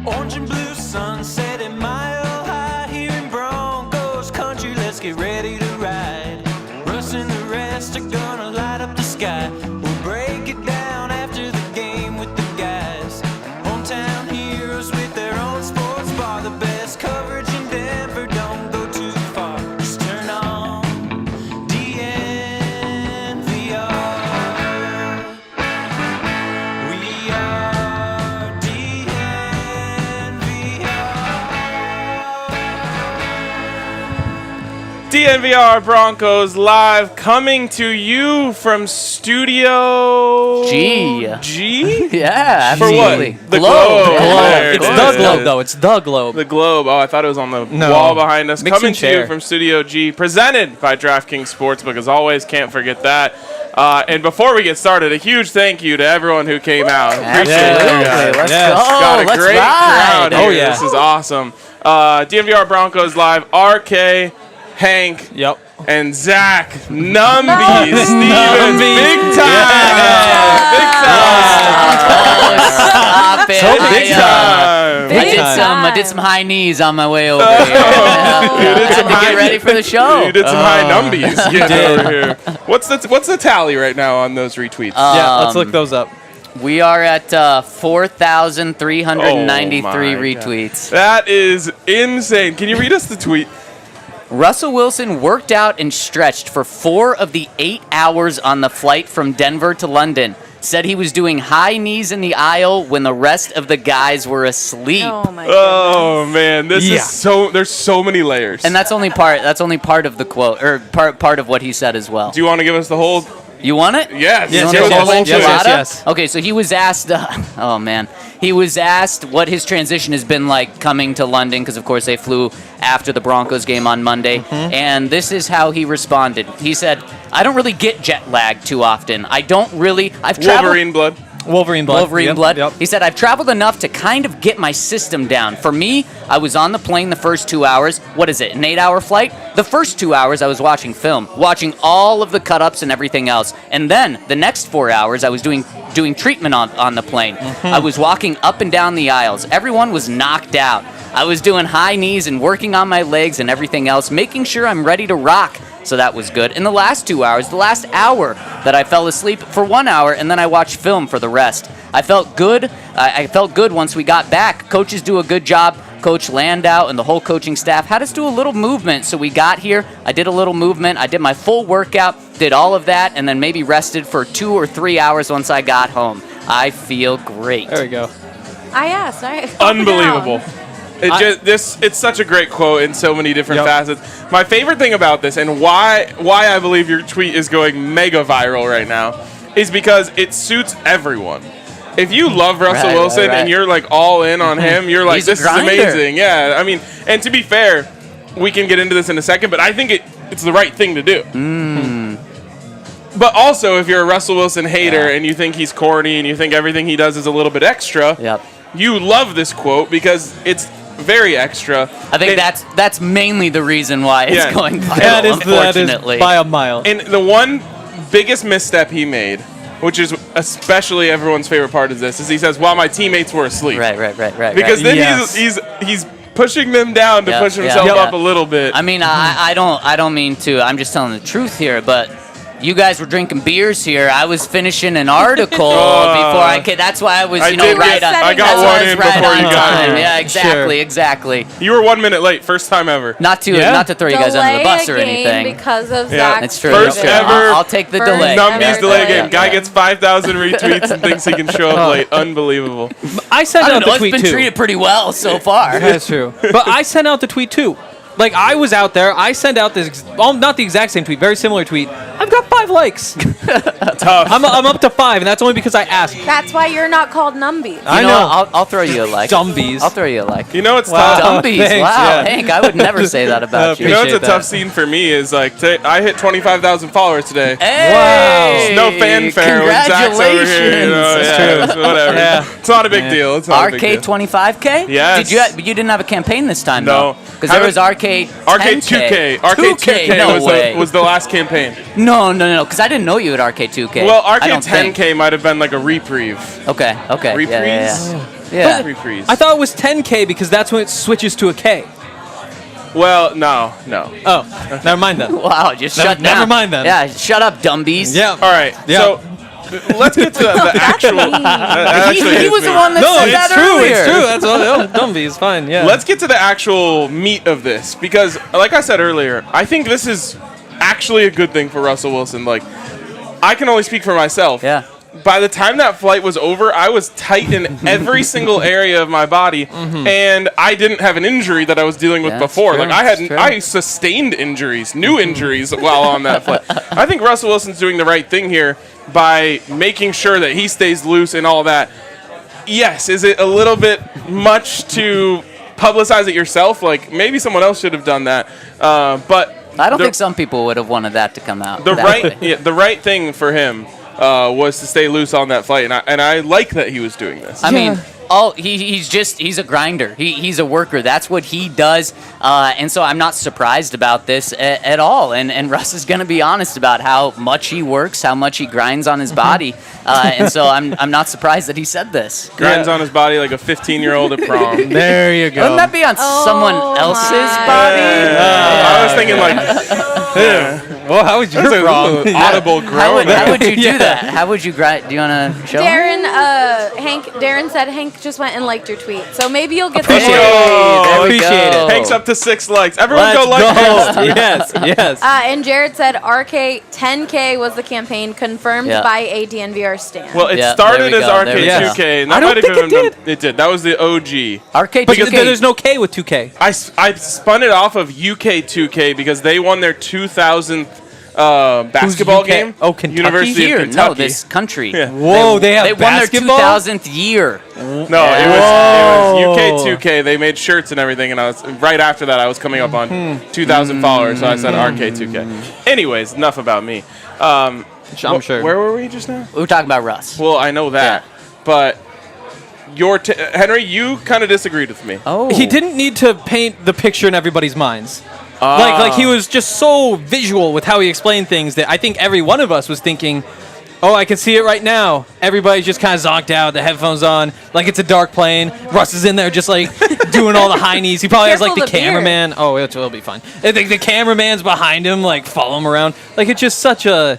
Orange and blue sunset in mile high here in Broncos country. Let's get ready to ride. Russ and the rest are gonna light up the sky. We'll break it down after the game with the guys. Hometown heroes with their own sports bar. The best coverage in Denver. Don't go too far. Just turn on DNVR. We are DNVR Broncos live, coming to you from Studio G. Yeah, For absolutely. what? The Globe. Globe. Yeah. There it It's is. the Globe, though. It's the Globe. The Globe. Oh, I thought it was on the No. wall behind us. Mixing Coming to you chair. from Studio G, presented by Draftkings Sportsbook, as always. Can't forget that. And before we get started, a huge thank you to everyone who came out. Appreciate Absolutely. you guys. Let's Yes. go. Got a Let's great ride. crowd Oh, here. yeah. This is awesome. DNVR Broncos live. RK, Hank, Yep. and Zach Numby Stevens. Big time. Big time. Stop it. So big time. I did some high knees on my way over here. You did Had some to get ready for the show. You did some high numbies getting over here. What's the tally right now on those retweets? Yeah, let's look those up. We are at 4,393 Oh my retweets. That is insane. Can you read us the tweet? Russell Wilson worked out and stretched for 4 of the 8 hours on the flight from Denver to London. Said he was doing high knees in the aisle when the rest of the guys were asleep. Oh my goodness. Oh man, this Yeah. is so. There's so many layers. And that's only part of the quote, or part of what he said as well. Do you want to give us the whole? You want it? Yes. You Yes, want yes, the whole yes, yes, enchilada? yes. Okay, so he was asked. Oh man, he was asked what his transition has been like coming to London, because of course they flew after the Broncos game on Monday, and this is how he responded. He said, "I don't really get jet lag too often. I don't really. I've traveled." Wolverine blood. Wolverine blood. Wolverine Yep, blood. Yep. He said, I've traveled enough to kind of get my system down. For me, I was on the plane the first 2 hours. What is it, an 8-hour flight? The first 2 hours, I was watching film, watching all of the cut-ups and everything else. And then the next 4 hours, I was doing treatment on the plane. I was walking up and down the aisles. Everyone was knocked out. I was doing high knees and working on my legs and everything else, making sure I'm ready to rock. So that was good. In the last 2 hours, the last hour that I fell asleep for 1 hour, and then I watched film for the rest. I felt good. I felt good once we got back. Coaches do a good job. Coach Landau and the whole coaching staff had us do a little movement. So we got here. I did a little movement. I did my full workout, did all of that, and then maybe rested for 2 or 3 hours once I got home. I feel great. There we go. I asked. Unbelievable. It's such a great quote in so many different facets. My favorite thing about this, and why I believe your tweet is going mega viral right now, is because it suits everyone. If you love Russell Wilson and you're like all in on him, you're like, He's a this is grinder. amazing. Yeah, I mean, and to be fair, we can get into this in a second, but I think it's the right thing to do. But also, if you're a Russell Wilson hater and you think he's corny and you think everything he does is a little bit extra, Yep. you love this quote because it's very extra. I think that's mainly the reason why it's Yeah. going viral, That is unfortunately. by a mile. And the one biggest misstep he made, which is especially everyone's favorite part of this, is he says, "While my teammates were asleep." Right. Because then Yes. he's pushing them down to Yeah, push himself yeah. up a little bit. I mean, I don't mean to. I'm just telling the truth here, but you guys were drinking beers here. I was finishing an article before I came. That's why I was, I you know, did right get- on. I got that's why one I was in right before on you got time. here. Yeah, exactly, Sure. exactly. You were 1 minute late, first time ever. Not to throw you guys under the bus or anything. Because of Yeah. Zach. It's true. First it's true. ever I'll take the First delay. ever Numby's delay game. Yeah. Guy gets 5,000 retweets and thinks he can show up late. Unbelievable. I sent I out don't know. the It's tweet been too. treated pretty well so far. That's true. But I sent out the tweet too. Like, I was out there. I sent out this, not the exact same tweet, very similar tweet. I've got 5 likes. Tough. I'm up to 5, and that's only because I asked. That's why you're not called Numby. I You know. what? I'll throw you a like. Dumbies. I'll throw you a like. You know it's Wow. tough? Dumbies. thanks, Wow, yeah. Hank, I would never say that about you. You know it's a Appreciate tough that. scene for me is like, I hit 25,000 followers today. Hey! No fanfare when Zach's over here. You know, Congratulations. it's whatever. Yeah. It's not a big deal. It's not a big deal. RK25K? Yes. Did you didn't have a campaign this time, No. though? Because there was RK 2K. RK2K no was the last campaign. No, because I didn't know you at RK2K. Well, I don't think. RK10K might have been like a reprieve. Okay. Reprise? Yeah. Yeah. Refreeze. I thought it was 10K because that's when it switches to a K. Well, no. Oh, never mind then. Wow, just shut down. Never mind then. Yeah, shut up, dumbies. Yeah. All right. Yeah. So let's get to the actual. He was the one that said that earlier. It's true. That's all. Dumby is fine. Yeah. Let's get to the actual meat of this because, like I said earlier, I think this is actually a good thing for Russell Wilson. Like, I can only speak for myself. Yeah. By the time that flight was over, I was tight in every single area of my body, and I didn't have an injury that I was dealing with Yeah, before. true, Like true. I sustained injuries, new injuries while on that flight. I think Russell Wilson's doing the right thing here by making sure that he stays loose and all that. Yes, is it a little bit much to publicize it yourself? Like maybe someone else should have done that, but I don't think some people would have wanted that to come out. the that right way. the right thing for him was to stay loose on that flight, and I like that he was doing this. I mean, he's a grinder. He's a worker. That's what he does. And so I'm not surprised about this at all. And Russ is going to be honest about how much he works, how much he grinds on his body. And so I'm not surprised that he said this. Grinds on his body like a 15-year-old at prom. There you go. Wouldn't that be on someone else's my. body? I was thinking like Well, how was your that's wrong? an audible groan. How would you do that? How would you grind? Do you want to show him? Darren said Hank just went and liked your tweet, so maybe you'll get Appreciate the it. Oh, there we appreciate go. it. Hank's up to 6 likes. Everyone Let's go like go. this. Yes. And Jared said RK 10K was the campaign confirmed Yeah. by a DNVR stand. Well, it Yeah, started there we as go, there we go. RK2K. and I that don't might have think it even did. been- It did. That was the OG. Arcade But 2K. there's no K with 2K. I spun it off of UK2K because they won their 2000th basketball UK? game. Oh, Kentucky? University Here, of Kentucky. no, this country. Yeah. Whoa, they have They won their basketball? 2000th year. No, it was UK2K. They made shirts and everything, and I was right after that. I was coming up on 2,000 followers, so I said RK2K. Anyways, enough about me. I'm sure. Where were we just now? We were talking about Russ. Well, I know that, but Henry, you kind of disagreed with me. Oh, He didn't need to paint the picture in everybody's minds. Like he was just so visual with how he explained things that I think every one of us was thinking, oh, I can see it right now. Everybody's just kind of zonked out, the headphones on, like it's a dark plane. Russ is in there just like doing all the high knees. He probably has like Careful Oh, the the beard. cameraman. Oh, it'll be fine. I think the cameraman's behind him, like follow him around. Like it's just such a...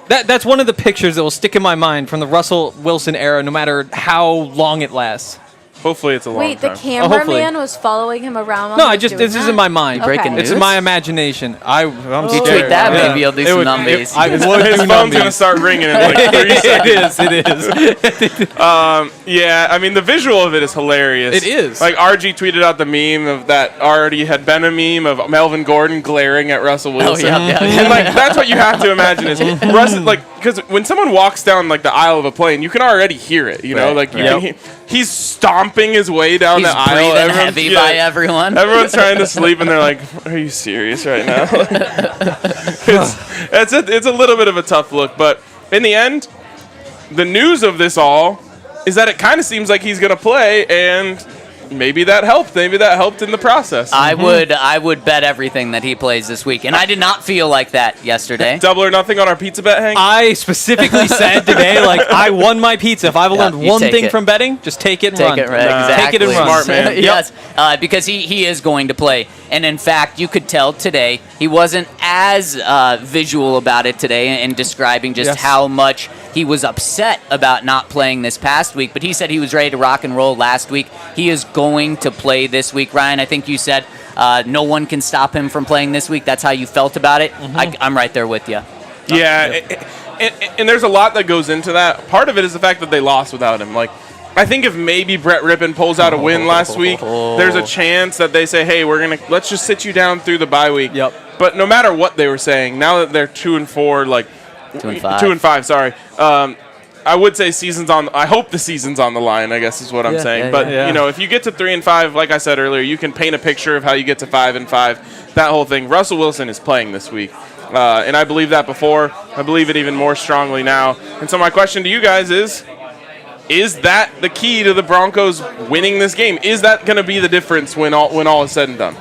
That's one of the pictures that will stick in my mind from the Russell Wilson era, no matter how long it lasts. Hopefully, it's a long Wait, the time. hopefully. cameraman was following him around. While No, he I was just doing this is that? in my mind. breaking It's news? in my imagination. I'm you scared. tweet that, Yeah. maybe you'll do It some would- numbies. I would His do phone's gonna numbies. start ringing in like 30 seconds. It is. Yeah, I mean the visual of it is hilarious. It is. Like RG tweeted out the meme of that already had been a meme of Melvin Gordon glaring at Russell Wilson. yeah. And like that's what you have to imagine is Russ like because when someone walks down like the aisle of a plane, you can already hear it. You know, Right, like you right. can hear, he's stomping his way down He's the aisle. breathing Everyone's- heavy yeah. by everyone. Everyone's trying to sleep, and they're like, "Are you serious right now?" it's a little bit of a tough look, but in the end, the news of this all is that it kind of seems like he's going to play, and maybe that helped. Maybe that helped in the process. I would bet everything that he plays this week, and I did not feel like that yesterday. Double or nothing on our pizza bet, Hank. I specifically said today, like I won my pizza. If I've learned you one take thing it. from betting, just take it and Take run. it, right? Exactly. Take it and run. Smart man. Yes, because he is going to play. And in fact, you could tell today he wasn't as visual about it today and describing just Yes. how much he was upset about not playing this past week. But he said he was ready to rock and roll last week. He is going to play this week. Ryan, I think you said no one can stop him from playing this week. That's how you felt about it. I'm right there with you. Yeah, and there's a lot that goes into that. Part of it is the fact that they lost without him. Like, I think if maybe Brett Rippon pulls out a win last week, there's a chance that they say, "Hey, let's just sit you down through the bye week." Yep. But no matter what they were saying, now that they're 2-4, like 2-5. 2-5, sorry. I would say I hope the season's on the line, I guess is what I'm saying. yeah, But yeah. you know, if you get to 3-5, like I said earlier, you can paint a picture of how you get to 5-5. That whole thing. Russell Wilson is playing this week. And I believe that before. I believe it even more strongly now. And so my question to you guys is that the key to the Broncos winning this game? Is that going to be the difference when all is said and done?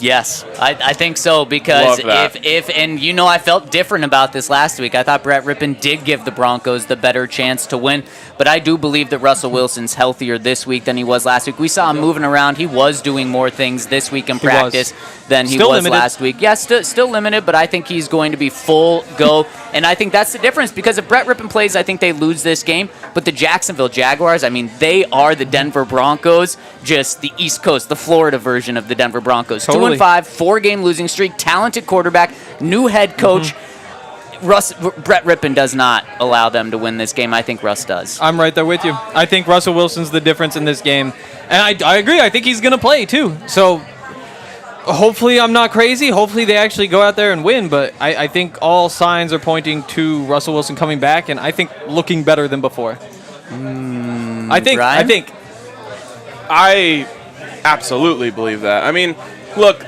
Yes, I think so, because Love that. if and I felt different about this last week. I thought Brett Rippon did give the Broncos the better chance to win, but I do believe that Russell Wilson's healthier this week than he was last week. We saw him moving around. He was doing more things this week in practice than he was last week. Yes, still limited, but I think he's going to be full go, and I think that's the difference, because if Brett Rippon plays, I think they lose this game, but the Jacksonville Jaguars, I mean, they are the Denver Broncos, just the East Coast, the Florida version of the Denver Broncos. Totally. 2-5, 4-game losing streak, talented quarterback, new head coach. Brett Rippon does not allow them to win this game. I think Russ does. I'm right there with you. I think Russell Wilson's the difference in this game. And I agree. I think he's going to play, too. So hopefully I'm not crazy. Hopefully they actually go out there and win. But I think all signs are pointing to Russell Wilson coming back, and I think looking better than before. I think. I absolutely believe that. I mean, look,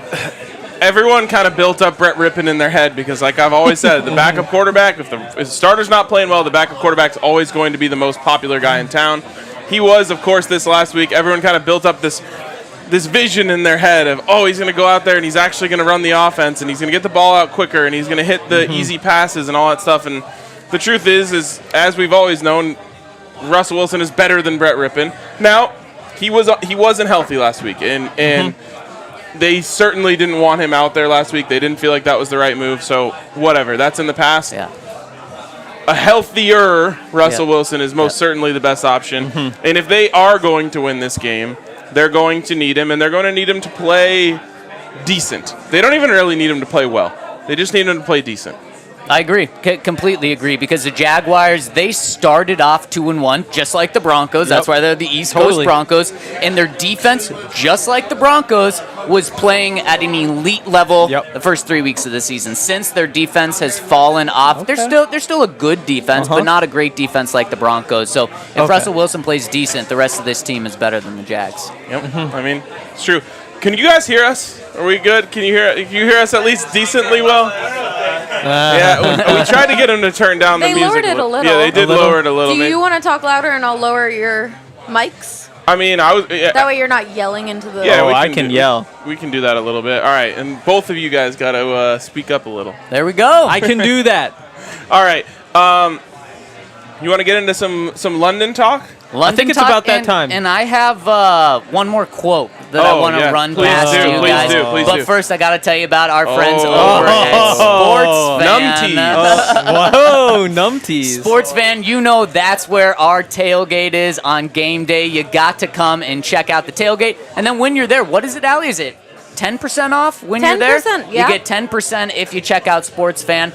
everyone kind of built up Brett Rippon in their head because, like I've always said, the backup quarterback, if the starter's not playing well, the backup quarterback's always going to be the most popular guy in town. He was, of course, this last week. Everyone kind of built up this vision in their head of, oh, he's going to go out there and he's actually going to run the offense and he's going to get the ball out quicker and he's going to hit the easy passes and all that stuff. And the truth is as we've always known, Russell Wilson is better than Brett Rippon. Now, he wasn't healthy last week, and they certainly didn't want him out there last week. They didn't feel like that was the right move, so whatever. That's in the past. Yeah. A healthier Russell Wilson is most certainly the best option. And if they are going to win this game, they're going to need him, and they're going to need him to play decent. They don't even really need him to play well. They just need him to play decent. I agree. Completely agree, because the Jaguars, they started off 2-1, just like the Broncos. That's why they're the East Coast Broncos. And their defense, just like the Broncos, was playing at an elite level the first 3 weeks of the season. Since their defense has fallen off, they're still a good defense, but not a great defense like the Broncos. So if Russell Wilson plays decent, the rest of this team is better than the Jags. I mean, it's true. Can you guys hear us? Are we good? Can you hear us at least decently well? Yeah, we tried to get them to turn down the music. They lowered it a little. Yeah, they did lower it a little. Do you want to talk louder and I'll lower your mics? I mean, That way you're not yelling into the... Yeah, I can yell. We can do that a little bit. All right, and both of you guys got to speak up a little. There we go. I can do that. All right. You want to get into some London talk? London I think it's talk, about that time. And I have one more quote that I want to run past you guys. But first, I got to tell you about our friends over at SportsFan. Whoa, numpties. SportsFan, you know that's where our tailgate is on game day. You got to come and check out the tailgate. And then when you're there, what is it, Allie? Is it 10% off when you're there? 10%, yeah. You get 10% if you check out SportsFan,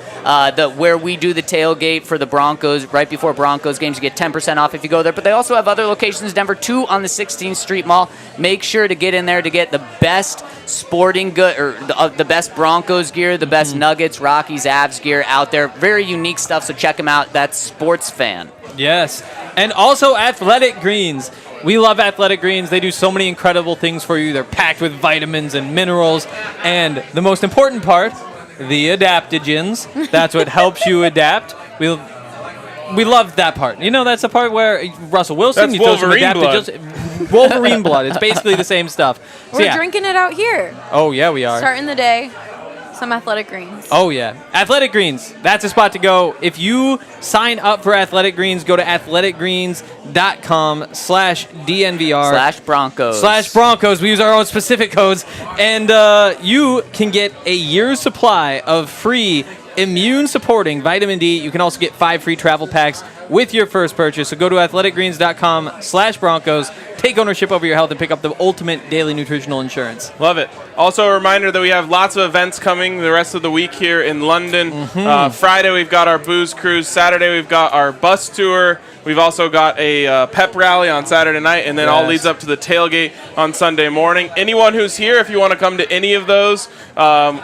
where we do the tailgate for the Broncos. Right before Broncos games, you get 10% off if you go there. But they also have other locations, Denver, 2 on the 16th Street Mall. Make sure to get in there to get the best sporting good, or the best Broncos gear, the best Nuggets, Rockies, Avs gear out there. Very unique stuff, so check them out. That's SportsFan. Yes. And also Athletic Greens. We love Athletic Greens. They do so many incredible things for you. They're packed with vitamins and minerals. And the most important part, the adaptogens. That's what helps you adapt. We love that part. You know, that's the part where Russell Wilson, that's Wolverine blood. Wolverine blood. It's basically the same stuff. We're drinking it out here. Oh, yeah, we are. Starting the day. Some Athletic Greens. Oh, yeah. Athletic Greens. That's a spot to go. If you sign up for Athletic Greens, go to athleticgreens.com/DNVR. /Broncos. We use our own specific codes. And you can get a year's supply of free immune-supporting vitamin D. You can also get 5 free travel packs with your first purchase. So go to athleticgreens.com/Broncos. Take ownership over your health and pick up the ultimate daily nutritional insurance. Love it. Also, a reminder that we have lots of events coming the rest of the week here in London. Friday, we've got our booze cruise. Saturday, we've got our bus tour. We've also got a pep rally on Saturday night, and then all leads up to the tailgate on Sunday morning. Anyone who's here, if you want to come to any of those,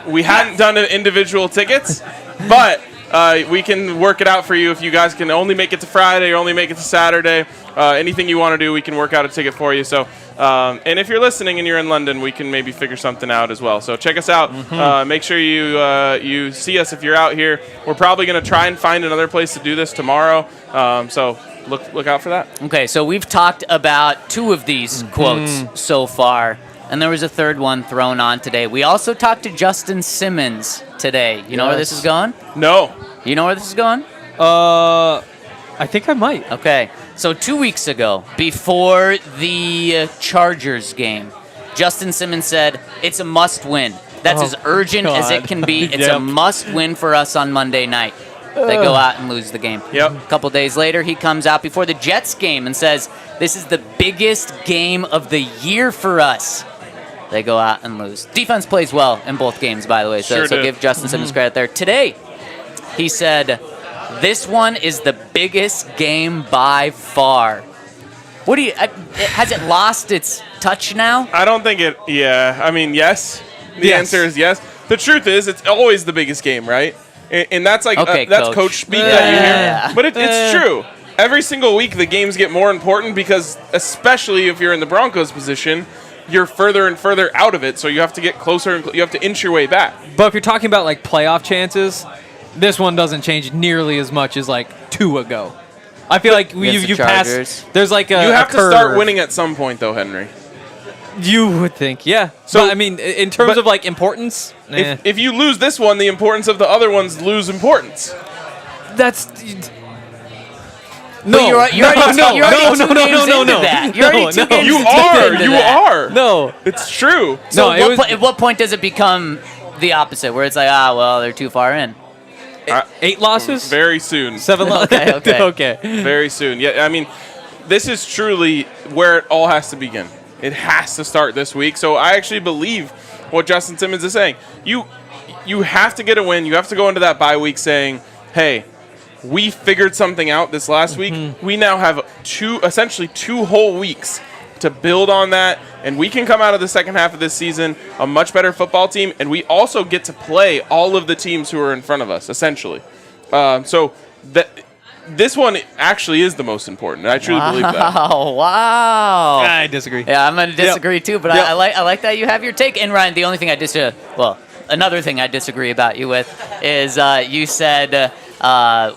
we hadn't done individual tickets, but we can work it out for you if you guys can only make it to Friday or only make it to Saturday. Anything you want to do, we can work out a ticket for you. So, and if you're listening and you're in London, we can maybe figure something out as well. So check us out. Make sure you see us if you're out here. We're probably going to try and find another place to do this tomorrow. So look out for that. Okay, so we've talked about 2 of these quotes so far. and there was a third one thrown on today. We also talked to Justin Simmons today. You know where this is going? No. You know where this is going? I think I might. Okay. So 2 weeks ago, before the Chargers game, Justin Simmons said, it's a must-win. That's as urgent as it can be. It's a must-win for us on Monday night. They go out and lose the game. Yep. A couple days later, he comes out before the Jets game and says, this is the biggest game of the year for us. They go out and lose. Defense plays well in both games, by the way, so give Justin Simmons credit there. Today, he said, this one is the biggest game by far. What do you? Has it lost its touch now? I don't think it. Yeah. I mean, yes. The answer is yes. The truth is, it's always the biggest game, right? And that's like that's coach speak that you hear. But it's true. Every single week, the games get more important because, especially if you're in the Broncos position, you're further and further out of it. So you have to get closer and you have to inch your way back. But if you're talking about like playoff chances, this one doesn't change nearly as much as like 2 ago. I feel like you passed. There's like a you have to curve. start winning at some point, though, Henry. You would think, yeah. So but, I mean, in terms of like importance, if you lose this one, the importance of the other ones lose importance. That's no. You're already two games into that. You're already 2 games you into are. You that. are. No, it's true. So at what point does it become the opposite, where it's like, well, they're too far in? 8 losses? Very soon. 7 losses. Okay. Very soon. Yeah, I mean, this is truly where it all has to begin. It has to start this week. So I actually believe what Justin Simmons is saying. You have to get a win. You have to go into that bye week saying, hey, we figured something out this last week. We now have essentially 2 whole weeks to build on that, and we can come out of the second half of this season a much better football team, and we also get to play all of the teams who are in front of us, essentially. So this one actually is the most important. I truly believe that. Wow. I disagree. Yeah, I'm going to disagree too, but I like that you have your take. And Ryan, the only thing another thing I disagree about you with is you said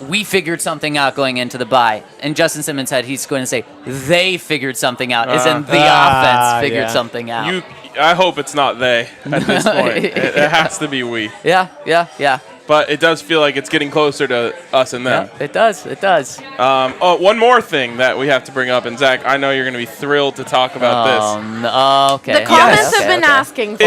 we figured something out going into the bye. And Justin Simmons said he's going to say they figured something out, as in the offense figured something out. I hope it's not they at this point. It has to be we. Yeah. But it does feel like it's getting closer to us and them. Yeah, it does. One more thing that we have to bring up, and Zach, I know you're going to be thrilled to talk about this. No, okay. The comments have been asking for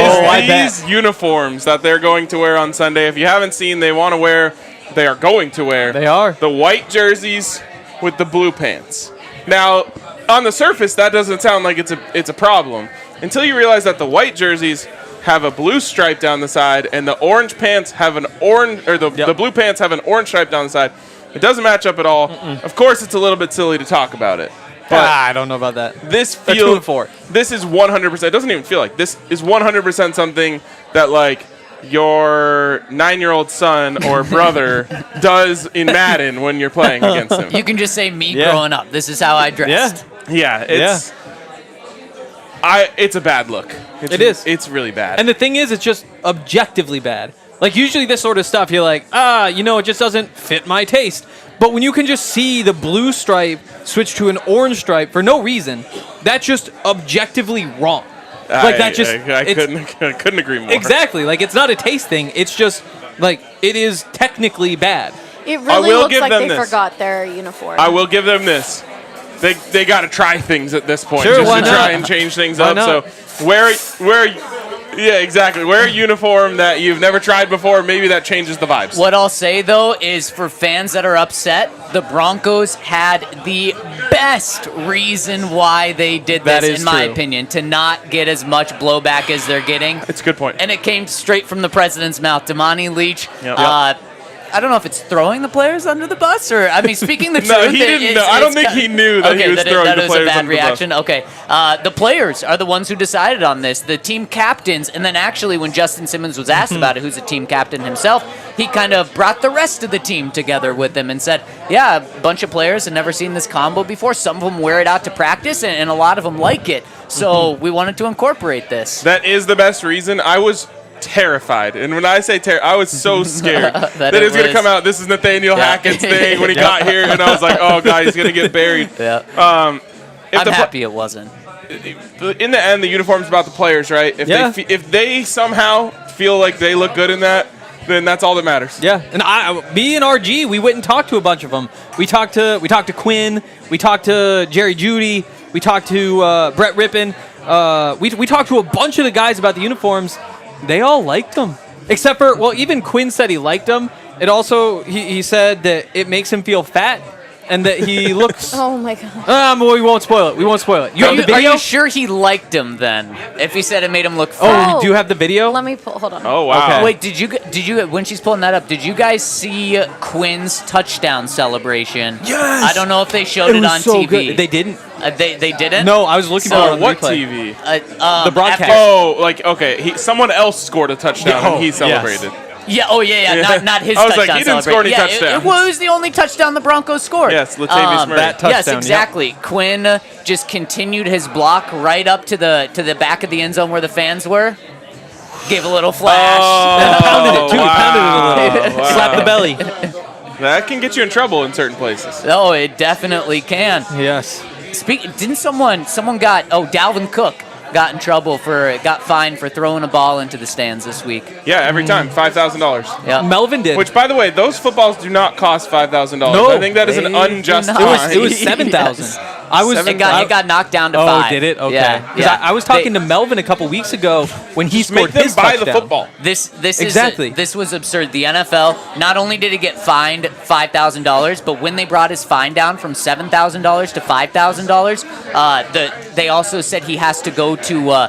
these uniforms that they're going to wear on Sunday. If you haven't seen, they are going to wear. They are. The white jerseys with the blue pants. Now, on the surface, that doesn't sound like it's a problem until you realize that the white jerseys have a blue stripe down the side, and the orange pants have an orange, or the blue pants have an orange stripe down the side. It doesn't match up at all. Of course, it's a little bit silly to talk about it. But I don't know about that. This feels. 2 and 4. This is 100%. It doesn't even feel like this is 100% something that like your 9-year-old son or brother does in Madden when you're playing against him. You can just say me growing up. This is how I dressed. Yeah. It's a bad look. It is. It's really bad. And the thing is, it's just objectively bad. Like, usually this sort of stuff, you're like, it just doesn't fit my taste. But when you can just see the blue stripe switch to an orange stripe for no reason, that's just objectively wrong. Like, I couldn't agree more. Exactly. Like, it's not a taste thing. It's just, like, it is technically bad. It really looks like they forgot their uniform. I will give them this. They got to try things at this point, sure, just to not? try and change things why up. Not? So exactly. Wear a uniform that you've never tried before. Maybe that changes the vibes. What I'll say though is, for fans that are upset, the Broncos had the best reason why they did this, in my opinion, to not get as much blowback as they're getting. It's a good point. And it came straight from the president's mouth. Damani Leach. Yep. I don't know if it's throwing the players under the bus, or, I mean, speaking the truth. No, he didn't know. I don't think he knew that he was throwing the players under the bus. That was a bad reaction. Okay. The players are the ones who decided on this. The team captains, and then actually when Justin Simmons was asked about it, who's a team captain himself, he kind of brought the rest of the team together with him and said, yeah, a bunch of players have never seen this combo before. Some of them wear it out to practice, and a lot of them like it. So we wanted to incorporate this. That is the best reason. I was terrified, and when I say I was so scared that it was going to come out. This is Nathaniel Hackett's thing when he got here, and I was like, "Oh God, he's going to get buried." I'm happy it wasn't. in the end, the uniform's about the players, right? If they somehow feel like they look good in that, then that's all that matters. Yeah, and me and RG, we went and talked to a bunch of them. We talked to Quinn. We talked to Jerry Jeudy. We talked to Brett Rippon. We talked to a bunch of the guys about the uniforms. They all liked them, except for even Quinn said he liked them. It also he said that it makes him feel fat. And that he looks. Oh my god. We won't spoil it. We won't spoil it. You have the video? Are you sure he liked him then? If he said it made him look Oh, fat. you do have the video? Let me pull. Hold on. Oh wow. Okay. Wait, did you when she's pulling that up? Did you guys see Quinn's touchdown celebration? Yes. I don't know if they showed it on so TV. Good. They didn't. They didn't. No, I was looking So- for it on What replay. TV? The broadcast. Oh, like okay, someone else scored a touchdown and he celebrated. Yeah. Oh yeah. Not his I was touchdown. like, he didn't score any celebration. touchdowns. It was the only touchdown the Broncos scored. Yes, Latavius Murray. That touchdown. Yes, exactly. Quinn just continued his block right up to the back of the end zone where the fans were. Gave a little flash. And pounded it too. Wow. Pounded it a little. Wow. Slapped the belly. That can get you in trouble in certain places. Oh, it definitely can. Yes. Didn't someone got Dalvin Cook got fined for throwing a ball into the stands this week. Yeah, every time, $5,000. Yeah. Melvin did. Which, by the way, those footballs do not cost $5,000. No, I think that is an they unjust do fine. not. it was 7,000. Yes. I was. It got knocked down to Oh, 5. did it? Okay. Yeah. 'Cause I was talking to Melvin a couple weeks ago when he Just scored make them his buy touchdown. the football. This Exactly. this was absurd. The NFL not only did he get fined $5,000, but when they brought his fine down from $7,000 to $5,000, they also said he has to go to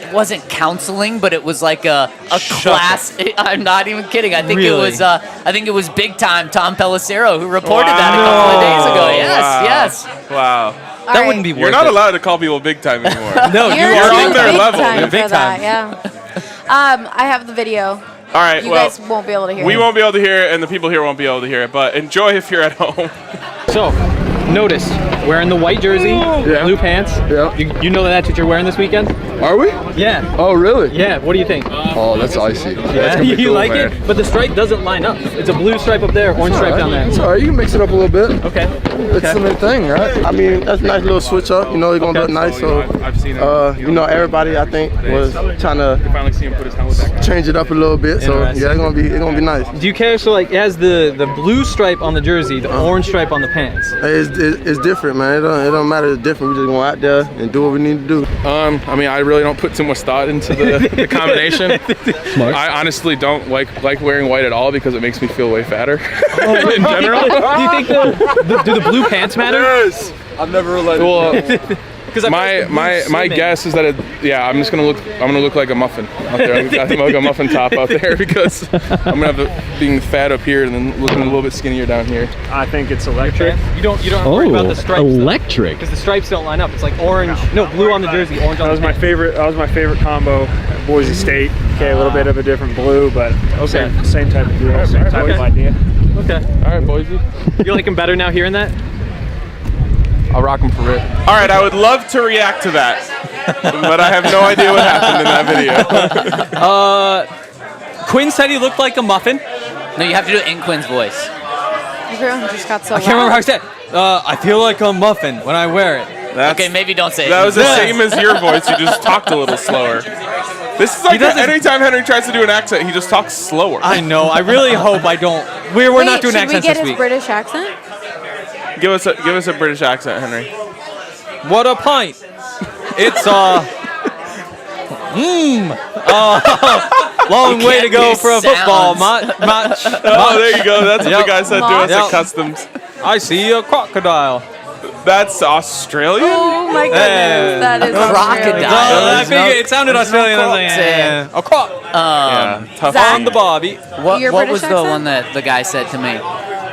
it wasn't counseling, but it was like a class. I'm not even kidding. I think Really? it was big time Tom Pelissero who reported that a couple of days ago. Yes, Wow. yes. Wow. All That right. wouldn't be worth You're not it. allowed to call people big time anymore. No, You're You're too on their big level. time You're big for that, time. yeah. I have the video. All right, You well, guys won't be able to hear we it. won't be able to hear it, and the people here won't be able to hear it, but enjoy if you're at home. So, notice wearing the white jersey, blue pants. Yeah. You know that's what you're wearing this weekend? Are we? Yeah. Oh, really? Yeah. What do you think? Oh, that's icy. That's Yeah. gonna be You cool, like man. it? But the stripe doesn't line up. It's a blue stripe up there, orange stripe down there. It's all right. You can mix it up a little bit. Okay. It's the thing, right? I mean, that's a nice little switch up. You know, it's gonna look nice. So, I've seen it. you know, everybody I think was trying to Finally see him put his helmet back on. change it up a little bit. So Interesting. yeah, it's gonna be nice. Do you care? So like, it has the blue stripe on the jersey, the orange stripe on the pants. It's different, man. It don't matter. It's different. We just go out there and do what we need to do. I mean, I really don't put too much thought into the combination. I honestly don't like wearing white at all because it makes me feel way fatter in general. Do you think do the blue pants matter? Yes. I've never related. Well, Because my guess is that I'm gonna look like a muffin out there. I think like a muffin top out there because I'm gonna have being fat up here and then looking a little bit skinnier down here. I think it's electric. You don't have to worry about the stripes. Electric. Because the stripes don't line up. It's like orange. No, blue on the jersey, orange on That was the my pants. favorite. That was my favorite combo at Boise State. Okay, a little bit of a different blue, but same type of deal, same type of idea. Okay. All right, Boise. You like him better now hearing that? I'll rock them for it. All right, I would love to react to that, but I have no idea what happened in that video. Quinn said he looked like a muffin. No, you have to do it in Quinn's voice. Everyone just got so I can't remember how he loud. said. I feel like a muffin when I wear it. That's, Okay, maybe don't say it. that was the same as your voice. You just talked a little slower. This is like doesn't- anytime Henry tries to do an accent, he just talks slower. I know. I really hope I don't. We're Wait, not doing should accents we get this his week. British accent? Give us a British accent, Henry. What a pint! It's long way to go do for a football sounds. match. Oh, there you go. That's what Yep. the guy said to us Yep. at Customs. I see a crocodile. That's Australian? Oh my goodness, Yeah. that is Crocodile. I there's figured no- it sounded there's no Australian. I was crocs like, in. a croc Yeah, tough. Zach? on the bobby. What Your was British the accent? one that the guy said to me?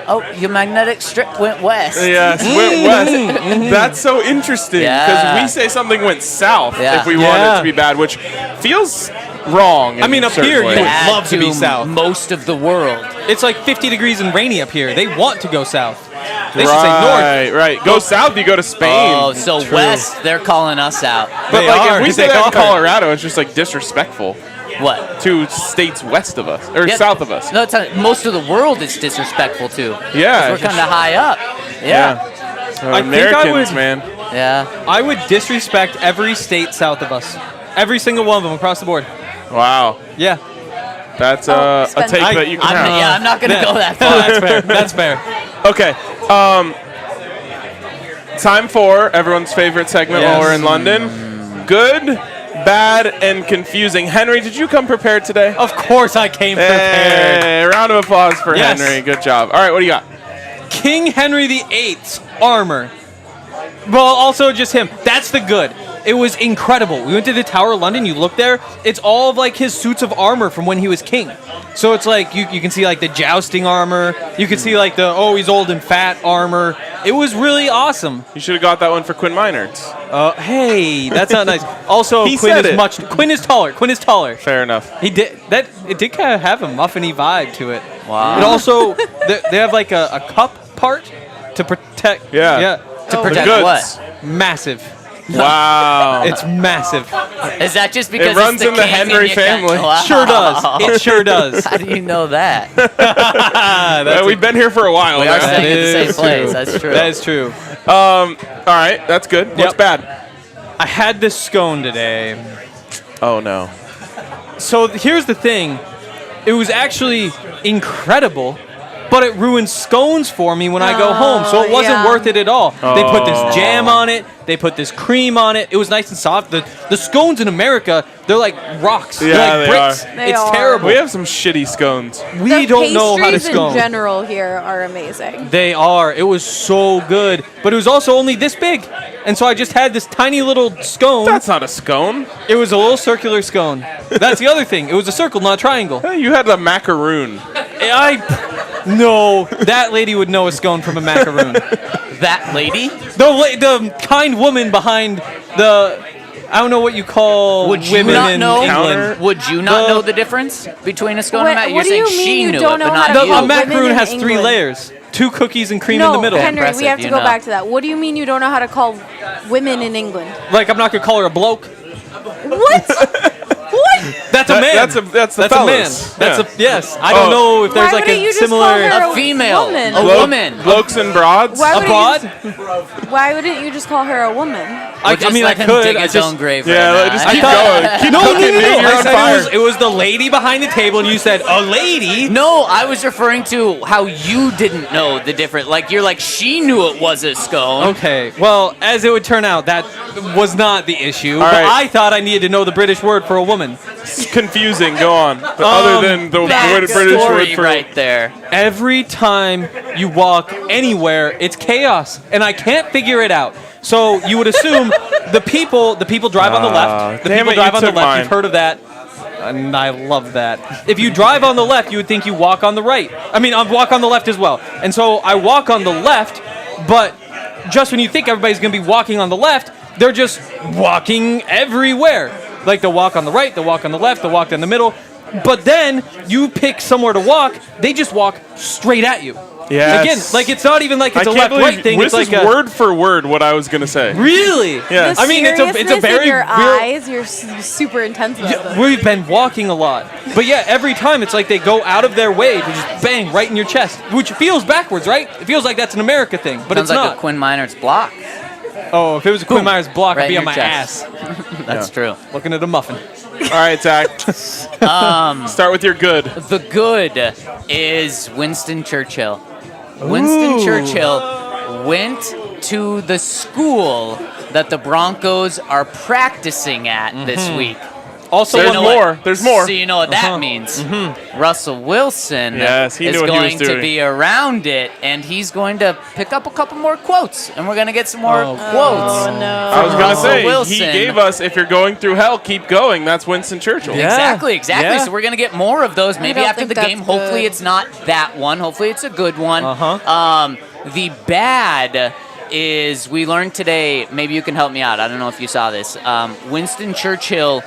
Oh, your magnetic strip went west. Yes, went west. That's so interesting because Yeah. we say something went south Yeah. if we want it to be bad, which feels wrong. I mean, up here, you would Bad love to be south. most of the world. It's like 50 degrees and rainy up here. They want to go south. They should say north. Right, right. Go south, you go to Spain. Oh, so west, they're calling us out. But They like, are, if we they say that in are. Colorado, it's just like disrespectful What? to states west of us or Yeah, south of us. No, it's not, most of the world is disrespectful to. Yeah, We're it's just- kind of high up. Yeah. So I think I Americans, would- man. Yeah. I would disrespect every state south of us. Every single one of them across the board. Wow. Yeah. That's a take Spencer. that you can have. I'm not going to go that far. That's fair. That's fair. Okay. Time for everyone's favorite segment while we're in London. Good, bad, and confusing. Henry, did you come prepared today? Of course I came prepared. Hey, round of applause for Yes. Henry. Good job. All right, what do you got? King Henry VIII's armor. Well, also just him. That's the good. It was incredible. We went to the Tower of London. You look there. It's all of like his suits of armor from when he was king. So it's like you can see like the jousting armor. You can see like the he's old and fat armor. It was really awesome. You should have got that one for Quinn Meinertz. Hey, that's not nice. Also, He Quinn said is it. Quinn is taller. Quinn is taller. Fair enough. He did that. It did kind of have a muffiny vibe to it. Wow. It also they have like a cup part to protect. Yeah. Yeah. To The protect goods. what? Massive. Wow. It's massive. Is that just because It runs it's in the king and Henry you got- family. Wow. Sure does. It sure does. How do you know that? We've been here for a while We now. are staying at the same is place. true. That's true. That is true. All right, that's good. What's Yep. bad? I had this scone today. Oh, no. So here's the thing. It was actually incredible, but it ruined scones for me when I go home, so it wasn't yeah. worth it at all. They put this jam on it. They put this cream on it. It was nice and soft. The scones in America, they're like rocks. Yeah, they're like they bricks. are. They It's are. terrible. We have some shitty scones. We don't know how to pastries scone. in general here are amazing. They are. It was so good, but it was also only this big. And so I just had this tiny little scone. That's not a scone. It was a little circular scone. That's the other thing. It was a circle, not a triangle. Hey, you had a macaroon. No, that lady would know a scone from a macaroon. That lady? The kind woman behind the, I don't know what you call Would you women not in know? England. Would you not The- know the difference between a scone and a What- macaroon? what You're do saying you mean she you knew don't it, know but how not to The, you. a women macaroon in has 3 England. layers. 2 cookies and cream No, in the middle. Henry, we Impressive, have to you go know. back to that. What do you mean you don't know how to call women in England? Like, I'm not going to call her a bloke. What? What? That's a man. That's the That's a man. fellas. That's Yeah. a, yes. I don't know if there's Why like wouldn't you a just call similar. her A female. woman? A woman. Blokes and broads? Why A wouldn't broad? Why wouldn't you just call her a woman? I Just mean, I let him could. dig I his just, own grave Yeah, right now. just I keep thought- going. Keep no, cooking, no, dude. no. You're I on said fire. it was the lady behind the table, and you said a lady. No, I was referring to how you didn't know the difference. Like, you're like, she knew it was a scone. Okay, well, as it would turn out, that was not the issue. But right. I thought I needed to know the British word for a woman. It's confusing. Go on. But other than the That British word story for right there. Every time you walk anywhere, it's chaos, and I can't figure it out. So you would assume the people drive on the left. The damn people it, drive you on the took left. mine. You've heard of that. And I love that. If you drive on the left, you would think you walk on the right. I mean, I walk on the left as well. And so I walk on the left, but just when you think everybody's going to be walking on the left, they're just walking everywhere. Like they'll walk on the right, they'll walk on the left, they'll walk in the middle. But then you pick somewhere to walk, they just walk straight at you. Yes. Again, like it's not even like it's I a can't believe left-right thing. this It's like is a word for word what I was going to say. really. Yes. I mean, it's a Seriousness very in your real. eyes. You're super intense about this. We've been walking a lot, but yeah, every time it's like they go out of their way to just bang right in your chest, which feels backwards, right? It feels like that's an America thing, but Sounds it's like not. a Quinn Miner's block. Oh, if it was a Quinn Myers block, Right I'd be in on your my chest. ass That's true. looking at a muffin. All right, Zach. Start with your good. The good is Winston Churchill. Winston Churchill went to the school that the Broncos are practicing at this week. Also, There's one more. There's more. So you know what that means. Russell Wilson Yes, he is knew what he was going to doing. be around it, and he's going to pick up a couple more quotes, and we're going to get some more quotes. Oh no. I was going to Russell say, Wilson. he gave us, if you're going through hell, keep going. That's Winston Churchill. Yeah. Exactly. Yeah. So we're gonna get more of those. Maybe don't after think the that's game. Hopefully, good. it's not that one. Hopefully, it's a good one. Uh-huh. The bad is we learned today. Maybe you can help me out. I don't know if you saw this. Winston Churchill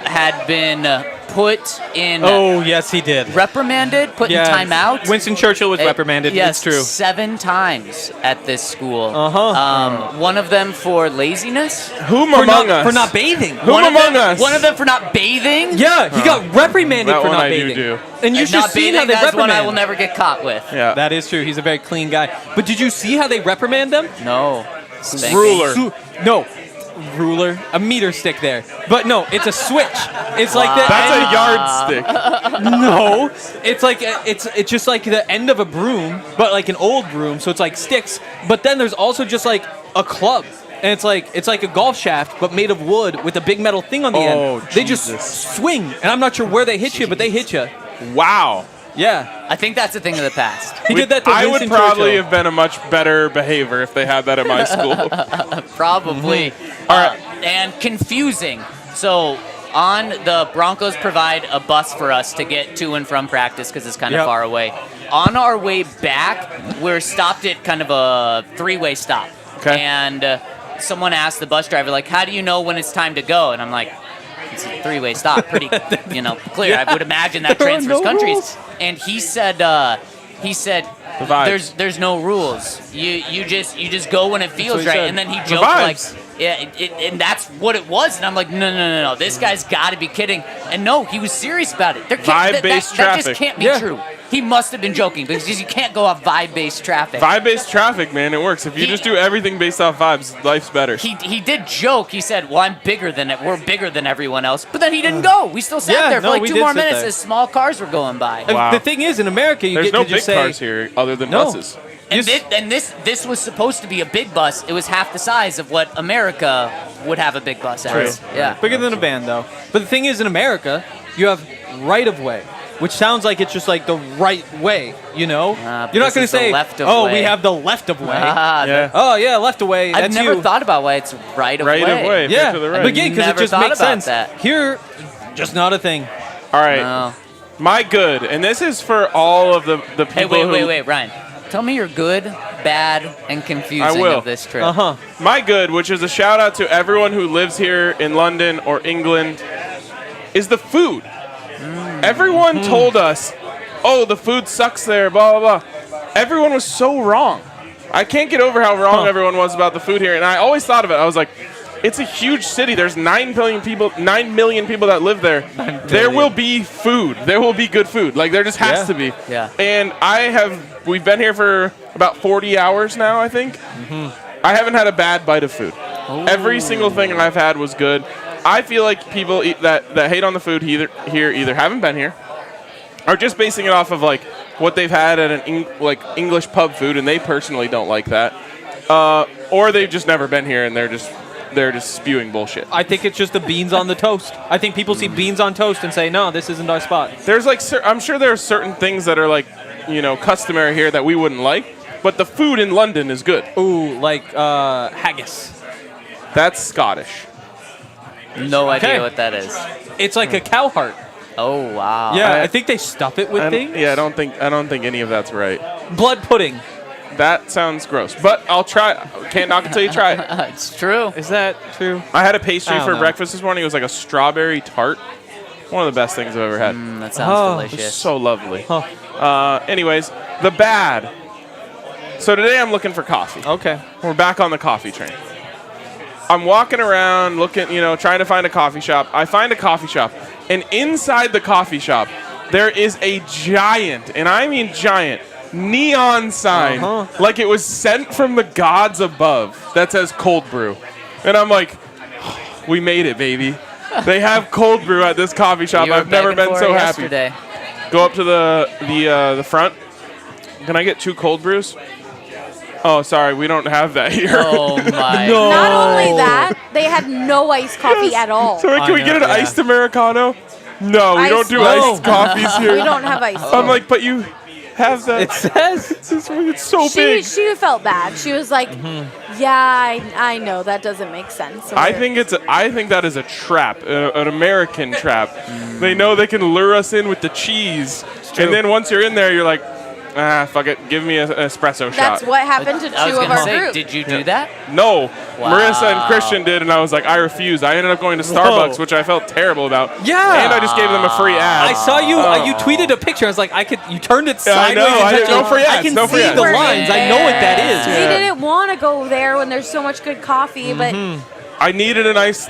had been put in. Oh, yes, he did. Reprimanded, put in timeout. Winston Churchill was reprimanded. Yes, It's true. 7 times at this school. Uh-huh. One of them for laziness. Whom For among not, us? for not bathing. Whom One of among them- us? One of them for not bathing. Yeah, he got reprimanded That for one not I do bathing. do. And you And should not see bathing, how they that's one reprimand. I will never get caught with. Yeah. That is true. He's a very clean guy. But did you see how they reprimand them? No. Spanking. Ruler. No. Ruler, a meter stick there. But no, it's a switch. It's like the That's a yardstick. No, it's like it's just like the end of a broom, but like an old broom, so it's like sticks. But then there's also just like a club, and it's like a golf shaft, but made of wood with a big metal thing on the end. They just swing, and I'm not sure where they hit you, but they hit you. Wow. Yeah, I think that's a thing of the past. he did that to I would Winston probably Churchill. have been a much better behavior if they had that at my school. Probably. All right. And confusing. So on the Broncos provide a bus for us to get to and from practice because it's kind of far away. On our way back, we're stopped at kind of a three-way stop. Okay. And someone asked the bus driver, like, how do you know when it's time to go? And I'm like, it's a three-way stop, pretty, clear. I would imagine that transfers countries. rules. And he said, vibes. there's no rules. You just go when it feels he right. said. And then he The joked like, vibes. and that's what it was. And I'm like, no. This guy's got to be kidding. And no, he was serious about it. There can't, Vibe-based that traffic. just can't be true. He must have been joking because you can't go off vibe-based traffic. Vibe-based traffic, man, it works. If you just do everything based off vibes, life's better. He did joke. He said, well, I'm bigger than it. We're bigger than everyone else. But then he didn't go. We still sat there for like we 2 did more sit minutes there. as small cars were going by. Wow. The thing is, in America, you There's get no to big just say, cars here other than No. buses. And this was supposed to be a big bus. It was half the size of what America would have a big bus as. Yeah. bigger than a van, though. But the thing is, in America, you have right-of-way, which sounds like it's just like the right way, you know? You're not this going to is the say, left of oh, way. we have the left of way. Yeah. Oh, yeah, left of way. I've That's never you. thought about why it's right of Right way. of way. Yeah, To the right. but again, because it Never just thought makes about sense. that. Here, just not a thing. All right. No. My good, and this is for all of the people Hey, who... wait, Ryan. Tell me your good, bad, and confusing will. of this trip. Uh-huh. My good, which is a shout out to everyone who lives here in London or England, is the food. Everyone told us, oh, the food sucks there, blah, blah, blah. Everyone was so wrong. I can't get over how wrong everyone was about the food here. And I always thought of it. I was like, it's a huge city. There's 9 million people that live there. There will be food. There will be good food. Like, there just has to be. Yeah. And we've been here for about 40 hours now, I think. I haven't had a bad bite of food. Every single thing I've had was good. I feel like people that hate on the food here either haven't been here, or just basing it off of like what they've had at an English pub food, and they personally don't like that, or they've just never been here and they're just spewing bullshit. I think it's just the beans on the toast. I think people see beans on toast and say, no, this isn't our spot. There's like I'm sure there are certain things that are like customary here that we wouldn't like, but the food in London is good. Ooh, like haggis. That's Scottish. No Okay. idea what that is. It's like a cow heart. Oh, wow. Yeah, I think they stuff it with things. Yeah, I don't think any of that's right. Blood pudding. That sounds gross, but I'll try. Can't knock until you try it. It's true. Is that true? I had a pastry I don't for know. breakfast this morning. It was like a strawberry tart. One of the best things I've ever had. That sounds It was delicious. so lovely. Anyways, the bad. So today I'm looking for coffee. Okay. We're back on the coffee train. I'm walking around looking, trying to find a coffee shop. I find a coffee shop, and inside the coffee shop, there is a giant, and I mean giant, neon sign, like it was sent from the gods above, that says cold brew. And I'm like, we made it, baby. They have cold brew at this coffee shop. You were I've never begging been for so it happy. yesterday. Go up to the front. Can I get 2 cold brews? Oh, sorry, we don't have that here. Oh, my. No. Not only that, they had no iced coffee at all. Sorry, can we get an know, yeah. iced Americano? No, we Iced don't do latte. iced coffees here. We don't have iced. I'm like, but you have that. It says. It's so big. She felt bad. She was like, "Yeah, I know that doesn't make sense." So I we're- think that is a trap, an American trap. They know they can lure us in with the cheese, and then once you're in there, you're like, fuck it, give me an espresso that's shot. what happened to I was two of going to our say, group. did you do that? No, Wow. Marissa and Christian did, and I was like, I refuse. I ended up going to Starbucks, which I felt terrible about. Yeah. And I just gave them a free ad. I saw you. You tweeted a picture. I was like, you turned it Yeah, I sideways. know. and touched No it. free I ads, can no free see ads. the lines. I know what that is. We didn't want to go there when there's so much good coffee, but I needed an ice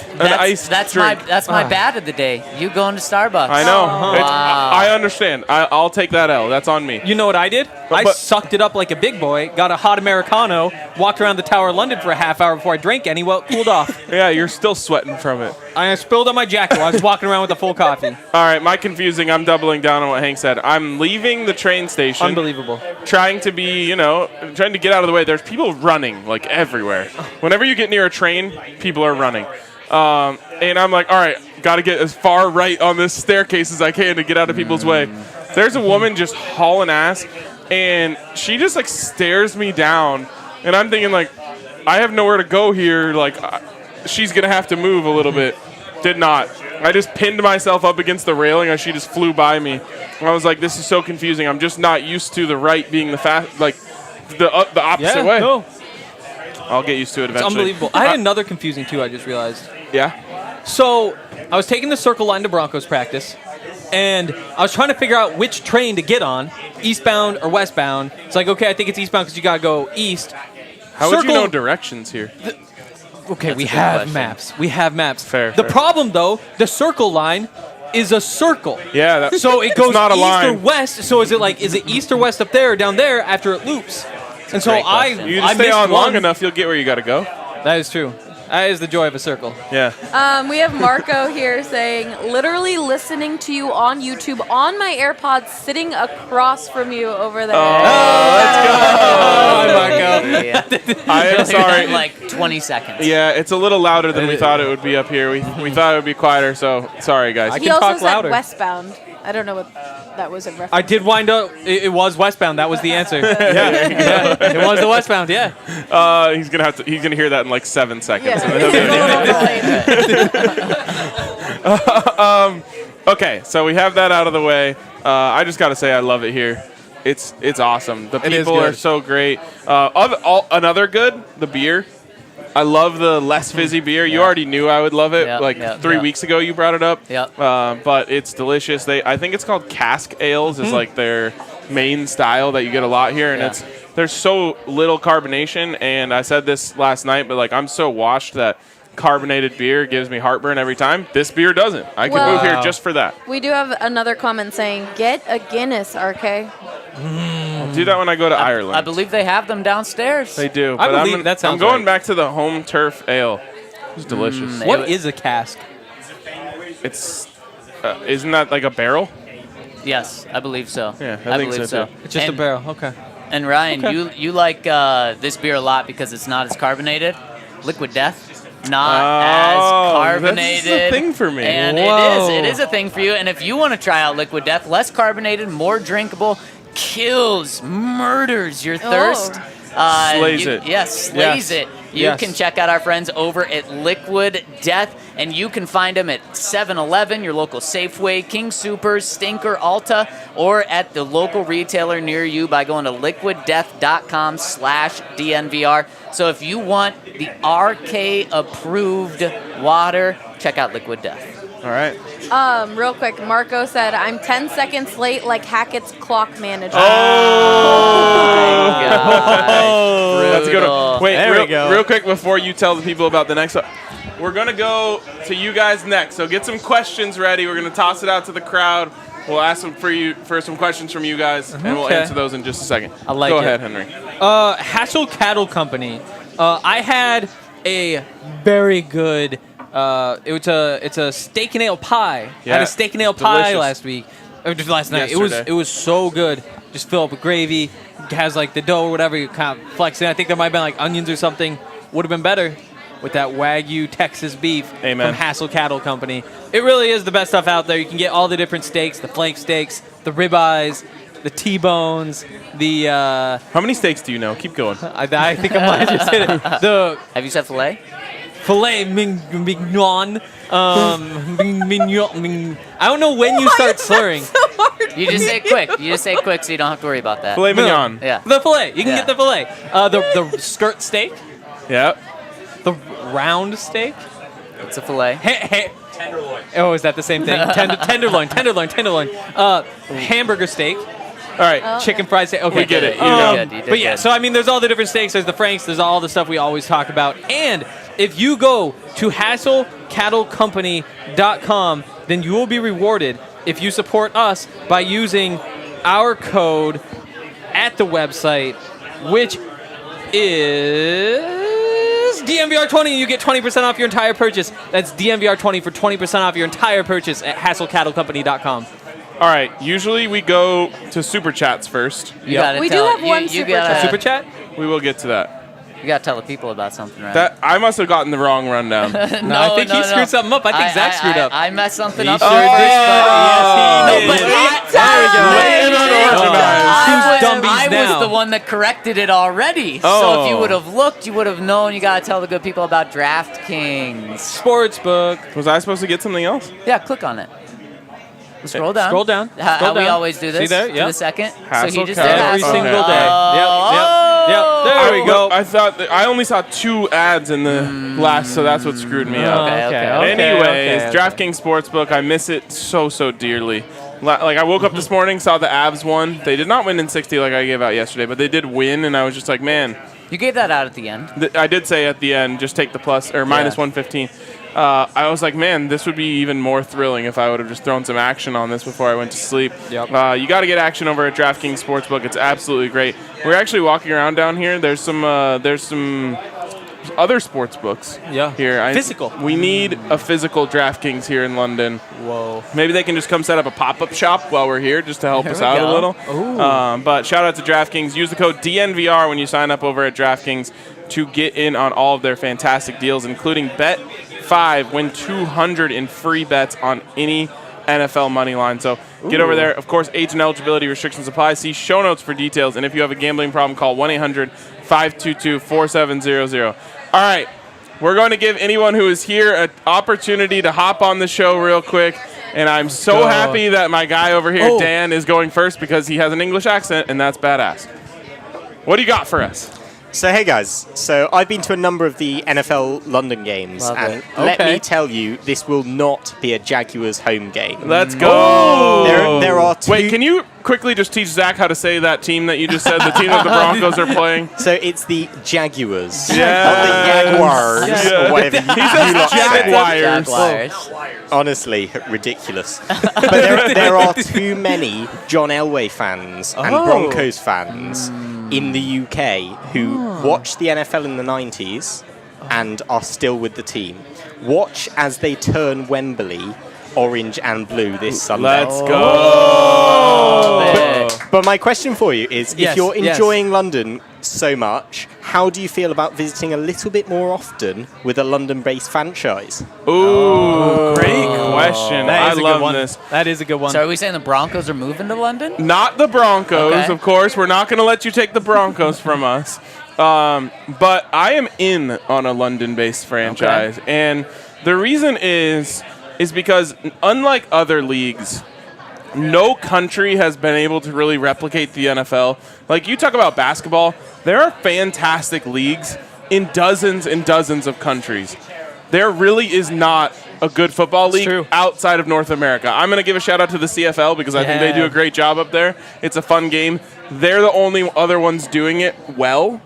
drink. That's my bad of the day. You going to Starbucks? I know. Wow. I understand. I'll take that L. That's on me. You know what I did? I sucked it up like a big boy, got a hot Americano, walked around the Tower of London for a half hour before I drank any. Well, cooled off. Yeah, you're still sweating from it. I spilled on my jacket while I was walking around with a full coffee. All right, my confusing. I'm doubling down on what Hank said. I'm leaving the train station. Unbelievable. Trying to be, trying to get out of the way. There's people running like everywhere. Whenever you get near a train, people are running. And I'm like, all right, got to get as far right on this staircase as I can to get out of people's way. There's a woman just hauling ass, and she just like stares me down, and I'm thinking like, I have nowhere to go here. Like, she's gonna have to move a little bit. Did not. I just pinned myself up against the railing, and she just flew by me. And I was like, this is so confusing. I'm just not used to the right being the the opposite way. No. I'll get used to it eventually. It's unbelievable. I had another confusing too, I just realized. Yeah? So, I was taking the Circle Line to Broncos practice, and I was trying to figure out which train to get on, eastbound or westbound. It's like, okay, I think it's eastbound because you got to go east. How would you know directions here? Okay, That's we a good have question. maps. We have maps. Fair. Problem, though, the Circle Line is a circle. Yeah. So it goes not a east line. or west. So is it east or west up there or down there after it loops? And so Great question. You just stay missed on long one. enough, you'll get where you got to go. That is true. That is the joy of a circle. Yeah. We have Marco here saying, literally listening to you on YouTube on my AirPods, sitting across from you over there. Oh, Marco. Yeah. I am sorry. Like 20 seconds. Yeah, it's a little louder than we thought it would be up here. We thought it would be quieter, so sorry, guys. I He can also talk said louder. westbound. I don't know what that was a reference. I did wind up. It was westbound. That was the answer. yeah, it was the westbound. Yeah. He's gonna hear that in like 7 seconds. Yeah. Okay, so we have that out of the way. I just gotta say I love it here. It's awesome. The It is people are good. so great. Another good, the beer. I love the less fizzy beer. You already knew I would love it. Yeah, 3 weeks ago, you brought it up. Yeah. But it's delicious. I think it's called cask ales. Is like their main style that you get a lot here, and there's so little carbonation. And I said this last night, but like I'm so washed that carbonated beer gives me heartburn every time. This beer doesn't. I can move here just for that. We do have another comment saying, get a Guinness, RK. I'll do that when I go to Ireland. I believe they have them downstairs. They do. I but believe that sounds I'm going right. back to the home turf ale. It's delicious. What is a cask? It's isn't that like a barrel? Yes, I believe so. Yeah, I think believe so, so. too. It's just a barrel. Okay. And Ryan, Okay. you like this beer a lot because it's not as carbonated. Liquid Death, not as carbonated. That's a thing for me. And Whoa. it is a thing for you. And if you want to try out Liquid Death, less carbonated, more drinkable, kills, murders your thirst. Slays it. Yes, slays it. You Yes. can check out our friends over at Liquid Death, and you can find them at 7-Eleven, your local Safeway, King Soopers, Stinker, Alta, or at the local retailer near you by going to liquiddeath.com/DNVR. So if you want the RK-approved water, check out Liquid Death. All right. Real quick, Marco said, I'm 10 seconds late like Hackett's clock manager. That's a good one. Wait, There we go. real quick before you tell the people about the next we're going to go to you guys next. So get some questions ready. We're going to toss it out to the crowd. We'll ask them for some questions from you guys, and we'll Okay. answer those in just a second. I like Go it. ahead, Henry. Hassel Cattle Company. I had a very good. It's a steak and ale pie. I had Yeah. a steak and ale pie Delicious. last week. Or just last night. Yesterday. It was so good. Just fill up with gravy. Has like the dough or whatever. You kind of flex in. I think there might have been like onions or something. Would have been better with that Wagyu Texas beef Amen. from Hassel Cattle Company. It really is the best stuff out there. You can get all the different steaks, the flank steaks, the ribeyes, the T-bones, the. How many steaks do you know? Keep going. I think I might have just hit it. The Have you said filet? filet mignon. Mignon. I don't know when you start slurring. You just say it quick. You just say it quick so you don't have to worry about that. Filet mignon. Yeah. The filet. You can Yeah. get the filet. The skirt steak. Yep. The round steak. It's a filet. Tenderloin. Oh, is that the same thing? Tenderloin. Hamburger steak. All right. Chicken fried steak. Okay, We get it. You You know. did good, you did But yeah, good. so I mean, there's all the different steaks. There's the Franks. There's all the stuff we always talk about. And if you go to HasselCattleCompany.com, then you will be rewarded if you support us by using our code at the website, which is DMVR20. You get 20% off your entire purchase. That's DMVR20 for 20% off your entire purchase at HasselCattleCompany.com. All right. Usually we go to super chats first. You gotta We do tell- have one you super gotta- chat. Super chat? We will get to that. You gotta tell the people about something, right? That I must have gotten the wrong rundown. No, I think he screwed something up. I think Zach screwed up. I messed something He up. sure did. No, Yes, but he did. there we go. Dumbies I now. was the one that corrected it already. So Oh. if you would have looked, you would have known. You gotta tell the good people about DraftKings. Sportsbook. Was I supposed to get something else? Yeah, click on it. Scroll down. Scroll down. How Scroll we down. always do this. See there? To Yep. the second. Hassel So he just Cattle. did Every Hassel. single Okay. day. Yep. There we go. I thought that I only saw 2 ads in the last, so that's what screwed me up. Okay. Anyways, DraftKings Sportsbook, I miss it so dearly. Like I woke up this morning, saw the Avs won. They did not win in 60 like I gave out yesterday, but they did win, and I was just like, man. You gave that out at the end. I did say at the end, just take the plus or minus 115. I was like, man, this would be even more thrilling if I would have just thrown some action on this before I went to sleep. Yep. You got to get action over at DraftKings Sportsbook. It's absolutely great. We're actually walking around down here. There's some other sports books here. Physical. We need a physical DraftKings here in London. Whoa. Maybe they can just come set up a pop-up shop while we're here just to help us we out go. a little. But shout out to DraftKings. Use the code DNVR when you sign up over at DraftKings to get in on all of their fantastic deals, including Bet 5, win 200 in free bets on any NFL money line. So get over there. Of course, age and eligibility restrictions apply. See show notes for details. And if you have a gambling problem, call 1-800-522-4700. All right. We're going to give anyone who is here an opportunity to hop on the show real quick. And I'm so happy that my guy over here, Dan, is going first because he has an English accent, and that's badass. What do you got for us? So hey guys, so I've been to a number of the NFL London games, Love and it. let me tell you, this will not be a Jaguars home game. Let's go. There are 2. Wait, can you quickly just teach Zach how to say that team that you just said, the team that the Broncos are playing? So it's the Jaguars, Yeah. not the Jaguars, Yeah. or whatever you lot say. Jaguars. Honestly, ridiculous. But there are too many John Elway fans and Broncos fans in the UK who watched the NFL in the 90s and are still with the team. Watch as they turn Wembley orange and blue this Sunday. Let's go. But my question for you is, Yes, if you're yes. enjoying London so much, how do you feel about visiting a little bit more often with a London-based franchise? Ooh, great question. I love this. That is a good one. So are we saying the Broncos are moving to London? Not the Broncos, Okay. of course. We're not going to let you take the Broncos from us. But I am in on a London-based franchise. And the reason is because unlike other leagues, no country has been able to really replicate the NFL. Like, you talk about basketball, there are fantastic leagues in dozens and dozens of countries. There really is not a good football league outside of North America. I'm going to give a shout out to the CFL because I think they do a great job up there. It's a fun game. They're the only other ones doing it well.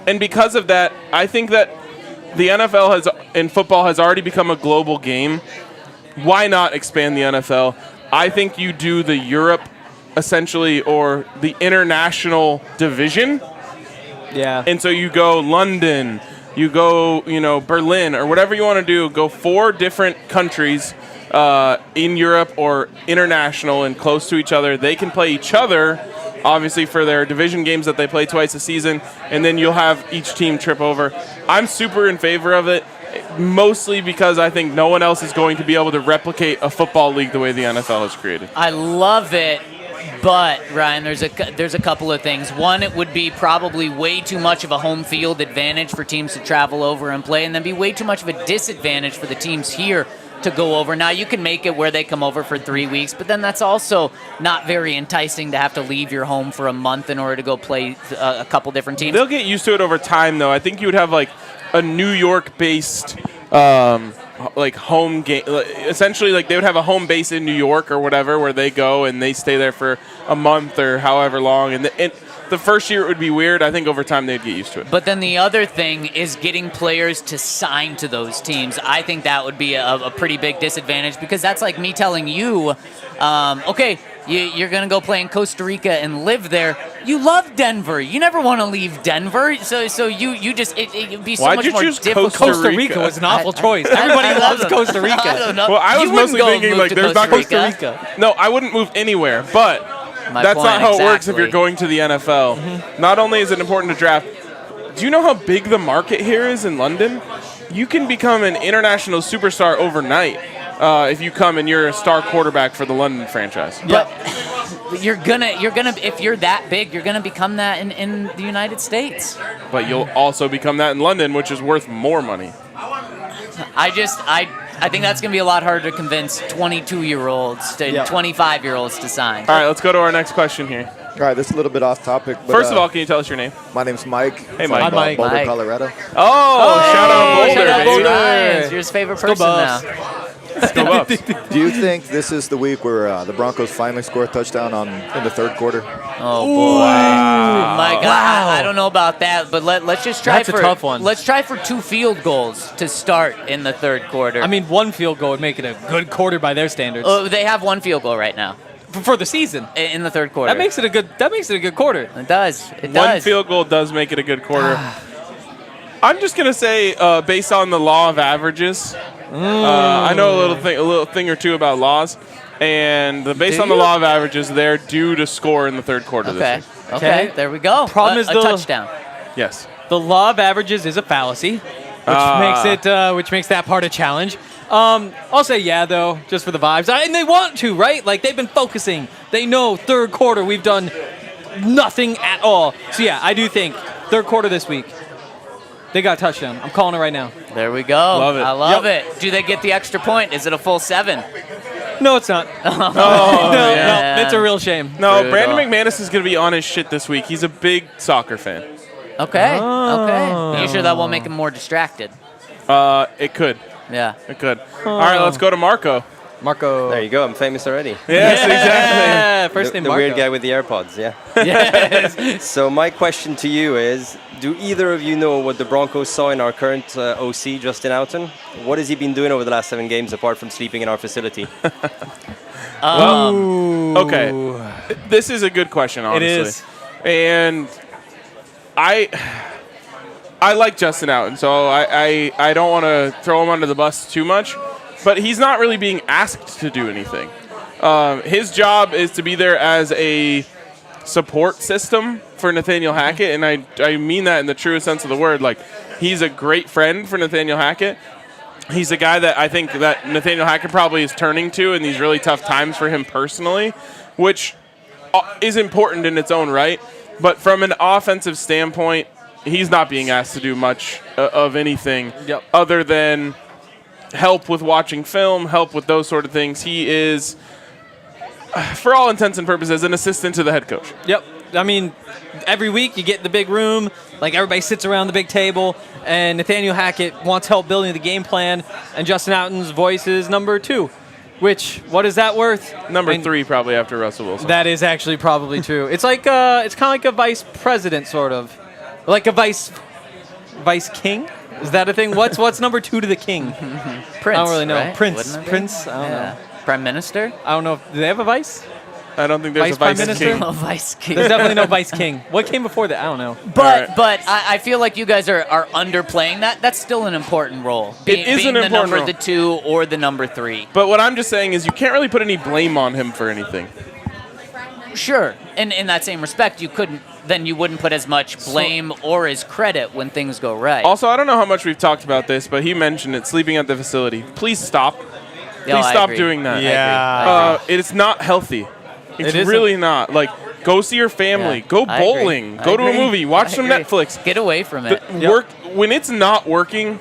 And because of that, I think that the NFL and football has already become a global game. Why not expand the NFL? I think you do the Europe, essentially, or the international division. Yeah. And so you go London, you go, Berlin, or whatever you want to do. Go 4 different countries in Europe or international and close to each other. They can play each other, obviously, for their division games that they play twice a season, and then you'll have each team trip over. I'm super in favor of it, mostly because I think no one else is going to be able to replicate a football league the way the NFL is created. I love it, but Ryan, there's a couple of things. One, it would be probably way too much of a home field advantage for teams to travel over and play, and then be way too much of a disadvantage for the teams here to go over. Now, you can make it where they come over for 3 weeks, but then that's also not very enticing to have to leave your home for a month in order to go play a couple different teams. They'll get used to it over time, though. I think you would have like a New York-based like home game. Essentially, like they would have a home base in New York or whatever, where they go and they stay there for a month or however long. And the first year it would be weird. I think over time they'd get used to it. But then the other thing is getting players to sign to those teams. I think that would be a pretty big disadvantage, because that's like me telling you, okay, you're going to go play in Costa Rica and live there. You love Denver. You never want to leave Denver. So you just, it'd be so Why'd much you more choose difficult. Costa Rica was an awful choice. Everybody loves Costa Rica. I don't know. Well, I was You wouldn't mostly go thinking move like to there's not Costa Rica. No, I wouldn't move anywhere, but that's point, not how it works if exactly. you're going to the NFL. Not only is it important to draft, do you know how big the market here is in London? You can become an international superstar overnight if you come and you're a star quarterback for the London franchise. But you're gonna if you're that big, you're gonna become that in the United States. But you'll also become that in London, which is worth more money. I think that's gonna be a lot harder to convince 22-year-olds to 25-year-olds to sign. All right, let's go to our next question here. All right, this is a little bit off topic. But, First of all, can you tell us your name? my name's Mike. Hey, Mike. From, Hi, Mike. Boulder, Mike. Colorado. Oh, shout out Boulder, Shout out baby. Boulder. Lions. You're his favorite person Buffs. now. Let's go Buffs. Do you think this is the week where the Broncos finally score a touchdown in the third quarter? Oh boy, my God! I don't know about that, but let's just try That's a for tough one. Let's try for 2 field goals to start in the third quarter. I mean, one field goal would make it a good quarter by their standards they have 1 field goal right now for the season. in the third quarter. That makes it a good quarter. It does. It One does. field goal does make it a good quarter. I'm just gonna say, based on the law of averages, I know a little thing or two about laws, and based on the law of averages, they're due to score in the third quarter Okay. this year. Okay. There we go. Problem is a the- touchdown. Yes. The law of averages is a fallacy, which makes that part a challenge. I'll say yeah, though, just for the vibes. And they want to, right? Like, they've been focusing. They know third quarter we've done nothing at all. So, yeah, I do think third quarter this week, they got a touchdown. I'm calling it right now. There we go. Love it. I love it. Do they get the extra point? Is it a full 7? No, it's not. Oh, No, it's a real shame. No, Brutal. Brandon McManus is going to be on his shit this week. He's a big soccer fan. Okay. Okay. You sure that won't make him more distracted? It could. Yeah. It could. All right, let's go to Marco. Marco. There you go. I'm famous already. Yes, exactly. Yeah, first name The Marco. weird guy with the AirPods, yeah. Yes. So my question to you is, do either of you know what the Broncos saw in our current OC, Justin Houghton? What has he been doing over the last 7 games apart from sleeping in our facility? Okay. This is a good question, honestly. It is. And I like Justin Houghton, so I don't want to throw him under the bus too much, but he's not really being asked to do anything. His job is to be there as a support system for Nathaniel Hackett, and I mean that in the truest sense of the word. Like, he's a great friend for Nathaniel Hackett. He's a guy that I think that Nathaniel Hackett probably is turning to in these really tough times for him personally, which is important in its own right. But from an offensive standpoint, he's not being asked to do much of anything other than help with watching film, help with those sort of things. He is, for all intents and purposes, an assistant to the head coach. Yep. I mean, every week you get in the big room, like everybody sits around the big table, and Nathaniel Hackett wants help building the game plan, and Justin Houghton's voice is number 2. Which, what is that worth? Number 3 probably after Russell Wilson. That is actually probably true. It's like it's kind of like a vice president, sort of, like a vice king. Is that a thing? What's number 2 to the king? Prince. I don't really know. Right? Prince. Wouldn't it be? Prince. I don't know. Prime Minister. I don't know. Do they have a vice? I don't think there's Vice a vice Prime Minister? king. Oh, Vice King. There's definitely no vice king. What came before that? I don't know. But I feel like you guys are underplaying that. That's still an important role. It is being an the important number role. the 2 or the number 3. But what I'm just saying is you can't really put any blame on him for anything. Sure. And in that same respect, you wouldn't put as much blame or as credit when things go right. Also, I don't know how much we've talked about this, but he mentioned it, sleeping at the facility. Please stop. Please I stop agree. doing that. I agree. It's not healthy. It's It isn't. really not. Like, go see your family. Yeah, Go I agree. bowling. I Go to a agree. movie. Watch I some agree. Netflix. Get away from it. Work when it's not working.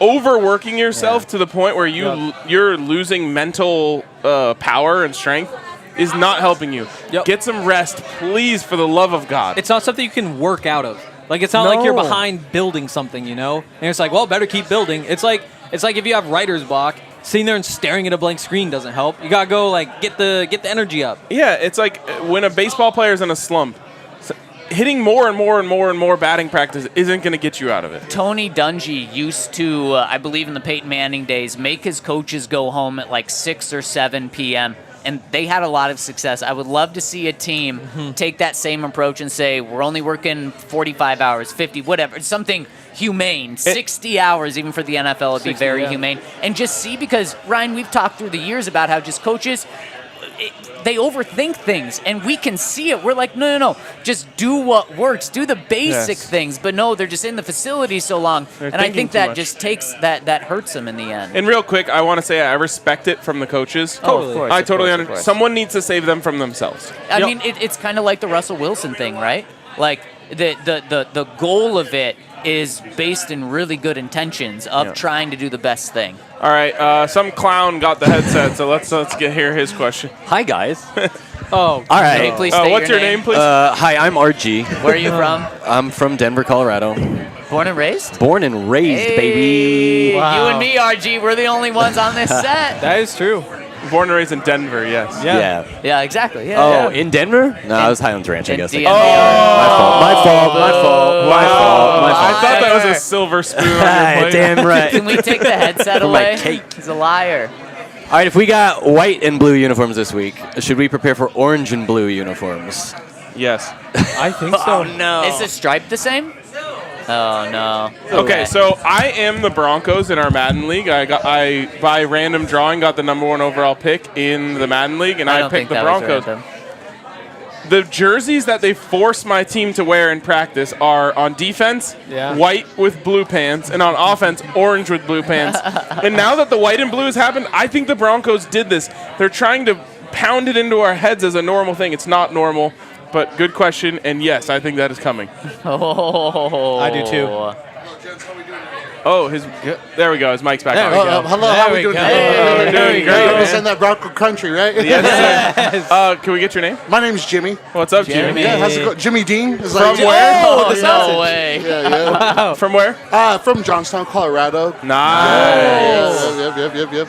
Overworking yourself to the point where you're losing mental power and strength is not helping you. Get some rest, please, for the love of God. It's not something you can work out of. Like, it's not like you're behind building something, you know? And it's like, well, better keep building. It's like, It's like if you have writer's block, sitting there and staring at a blank screen doesn't help. You gotta go like get the energy up. Yeah, it's like when a baseball player's in a slump, hitting more and more and more and more batting practice isn't going to get you out of it. Tony Dungy used to, I believe in the Peyton Manning days, make his coaches go home at like 6 or 7 p.m., and they had a lot of success. I would love to see a team take that same approach and say, we're only working 45 hours, 50, whatever, something humane. 60 hours even for the NFL would be very humane. And just see, because, Ryan, we've talked through the years about how just coaches, they overthink things, and we can see it. We're like, no, just do what works. Do the basic things. But no, they're just in the facility so long. And I think that just takes that hurts them in the end. And real quick, I want to say I respect it from the coaches. Oh, of course. I totally understand. Someone needs to save them from themselves. I mean, it's kind of like the Russell Wilson thing, right? Like the goal of it is based in really good intentions of trying to do the best thing. All right, some clown got the headset, so let's hear his question. Hi, guys. All right. Hey, please state what's your name, please? Hi, I'm RG. Where are you from? I'm from Denver, Colorado. Born and raised? Born and raised, baby. Wow. You and me, RG, we're the only ones on this set. That is true. Born and raised in Denver, yes. Yeah, exactly. Yeah, Oh, in Denver? No, I was Highlands Ranch, I guess. DMV. My fault. I thought that was a silver spoon on your plate. Damn right. Can we take the headset For my away? cake. He's a liar. All right, if we got white and blue uniforms this week, should we prepare for orange and blue uniforms? Yes. I think so. Oh, no. Is the stripe the same? Oh, no. Okay, so I am the Broncos in our Madden League. I by random drawing, got the #1 overall pick in the Madden League, and I picked the Broncos. The jerseys that they force my team to wear in practice are on defense, white with blue pants, and on offense, orange with blue pants. And now that the white and blue has happened, I think the Broncos did this. They're trying to pound it into our heads as a normal thing. It's not normal. But good question, and yes, I think that is coming. Oh, I do too. Oh, there we go. His mic's back on. Hello, how are we doing? We're doing great. It's in that Bronco country, right? Yes. Can we get your name? My name's Jimmy. What's up, Jimmy? Yeah, how's it going? Jimmy Dean. Is From where? Oh, no way. Yeah. From where? From Johnstown, Colorado. Nice.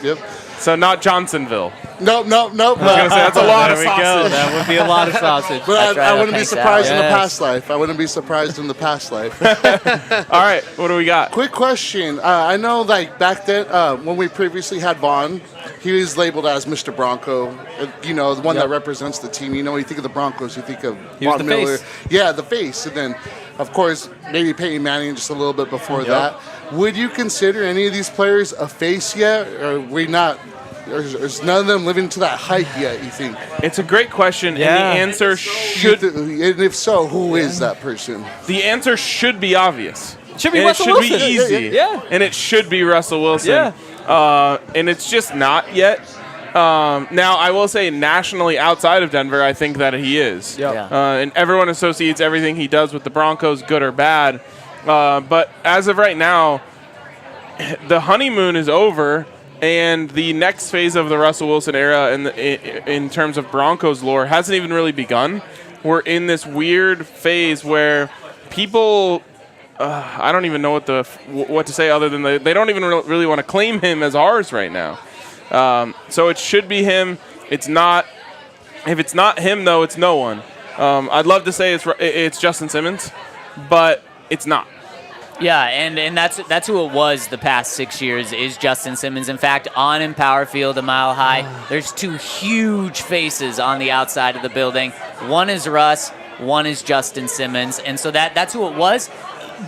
Yep. So not Johnsonville. Nope. I was going to say, that's a lot of sausage. That would be a lot of sausage. But I wouldn't be surprised in the past life. I wouldn't be surprised in the past life. All right, what do we got? Quick question. I know, like, back then, when we previously had Vaughn, he was labeled as Mr. Bronco, the one that represents the team. You think of the Broncos, you think of Von Miller. Face. Yeah, the face. And then, of course, maybe Peyton Manning just a little bit before that. Would you consider any of these players a face yet, or are we not? There's none of them living to that height yet, you think? It's a great question, and the answer should... And if so, who is that person? The answer should be obvious. Should be and Russell Wilson. Wilson. It should be easy. Yeah. And it should be Russell Wilson. Yeah. And it's just not yet. Now, I will say nationally outside of Denver, I think that he is. And everyone associates everything he does with the Broncos, good or bad. But as of right now, the honeymoon is over. And the next phase of the Russell Wilson era in terms of Broncos lore hasn't even really begun. We're in this weird phase where people, I don't even know what to say other than they don't even really want to claim him as ours right now. So it should be him. It's not. If it's not him, though, it's no one. I'd love to say it's Justin Simmons, but it's not. Yeah, and that's who it was the past 6 years is Justin Simmons. In fact, on Empower Field, a mile high, there's two huge faces on the outside of the building. One is Russ, one is Justin Simmons, and so that's who it was.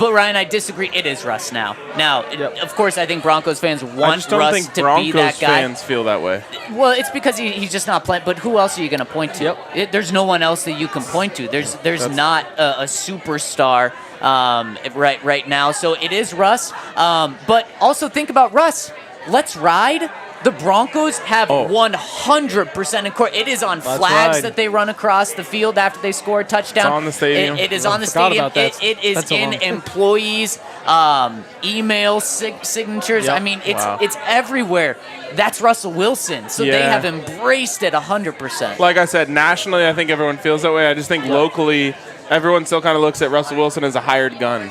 But Ryan, I disagree. It is Russ now. Now, of course, I think Broncos fans want Russ to be that guy. Fans feel that way. Well, it's because he's just not playing. But who else are you going to point to? There's no one else that you can point to. There's not a superstar right now. So it is Russ. But also think about Russ. Let's ride. The Broncos have 100% in court. It is on flags that they run across the field after they score a touchdown. It's on the stadium. It is on the stadium. It is in employees' email signatures. Yep. I mean, it's everywhere. That's Russell Wilson. So they have embraced it 100%. Like I said, nationally, I think everyone feels that way. I just think locally, everyone still kind of looks at Russell Wilson as a hired gun.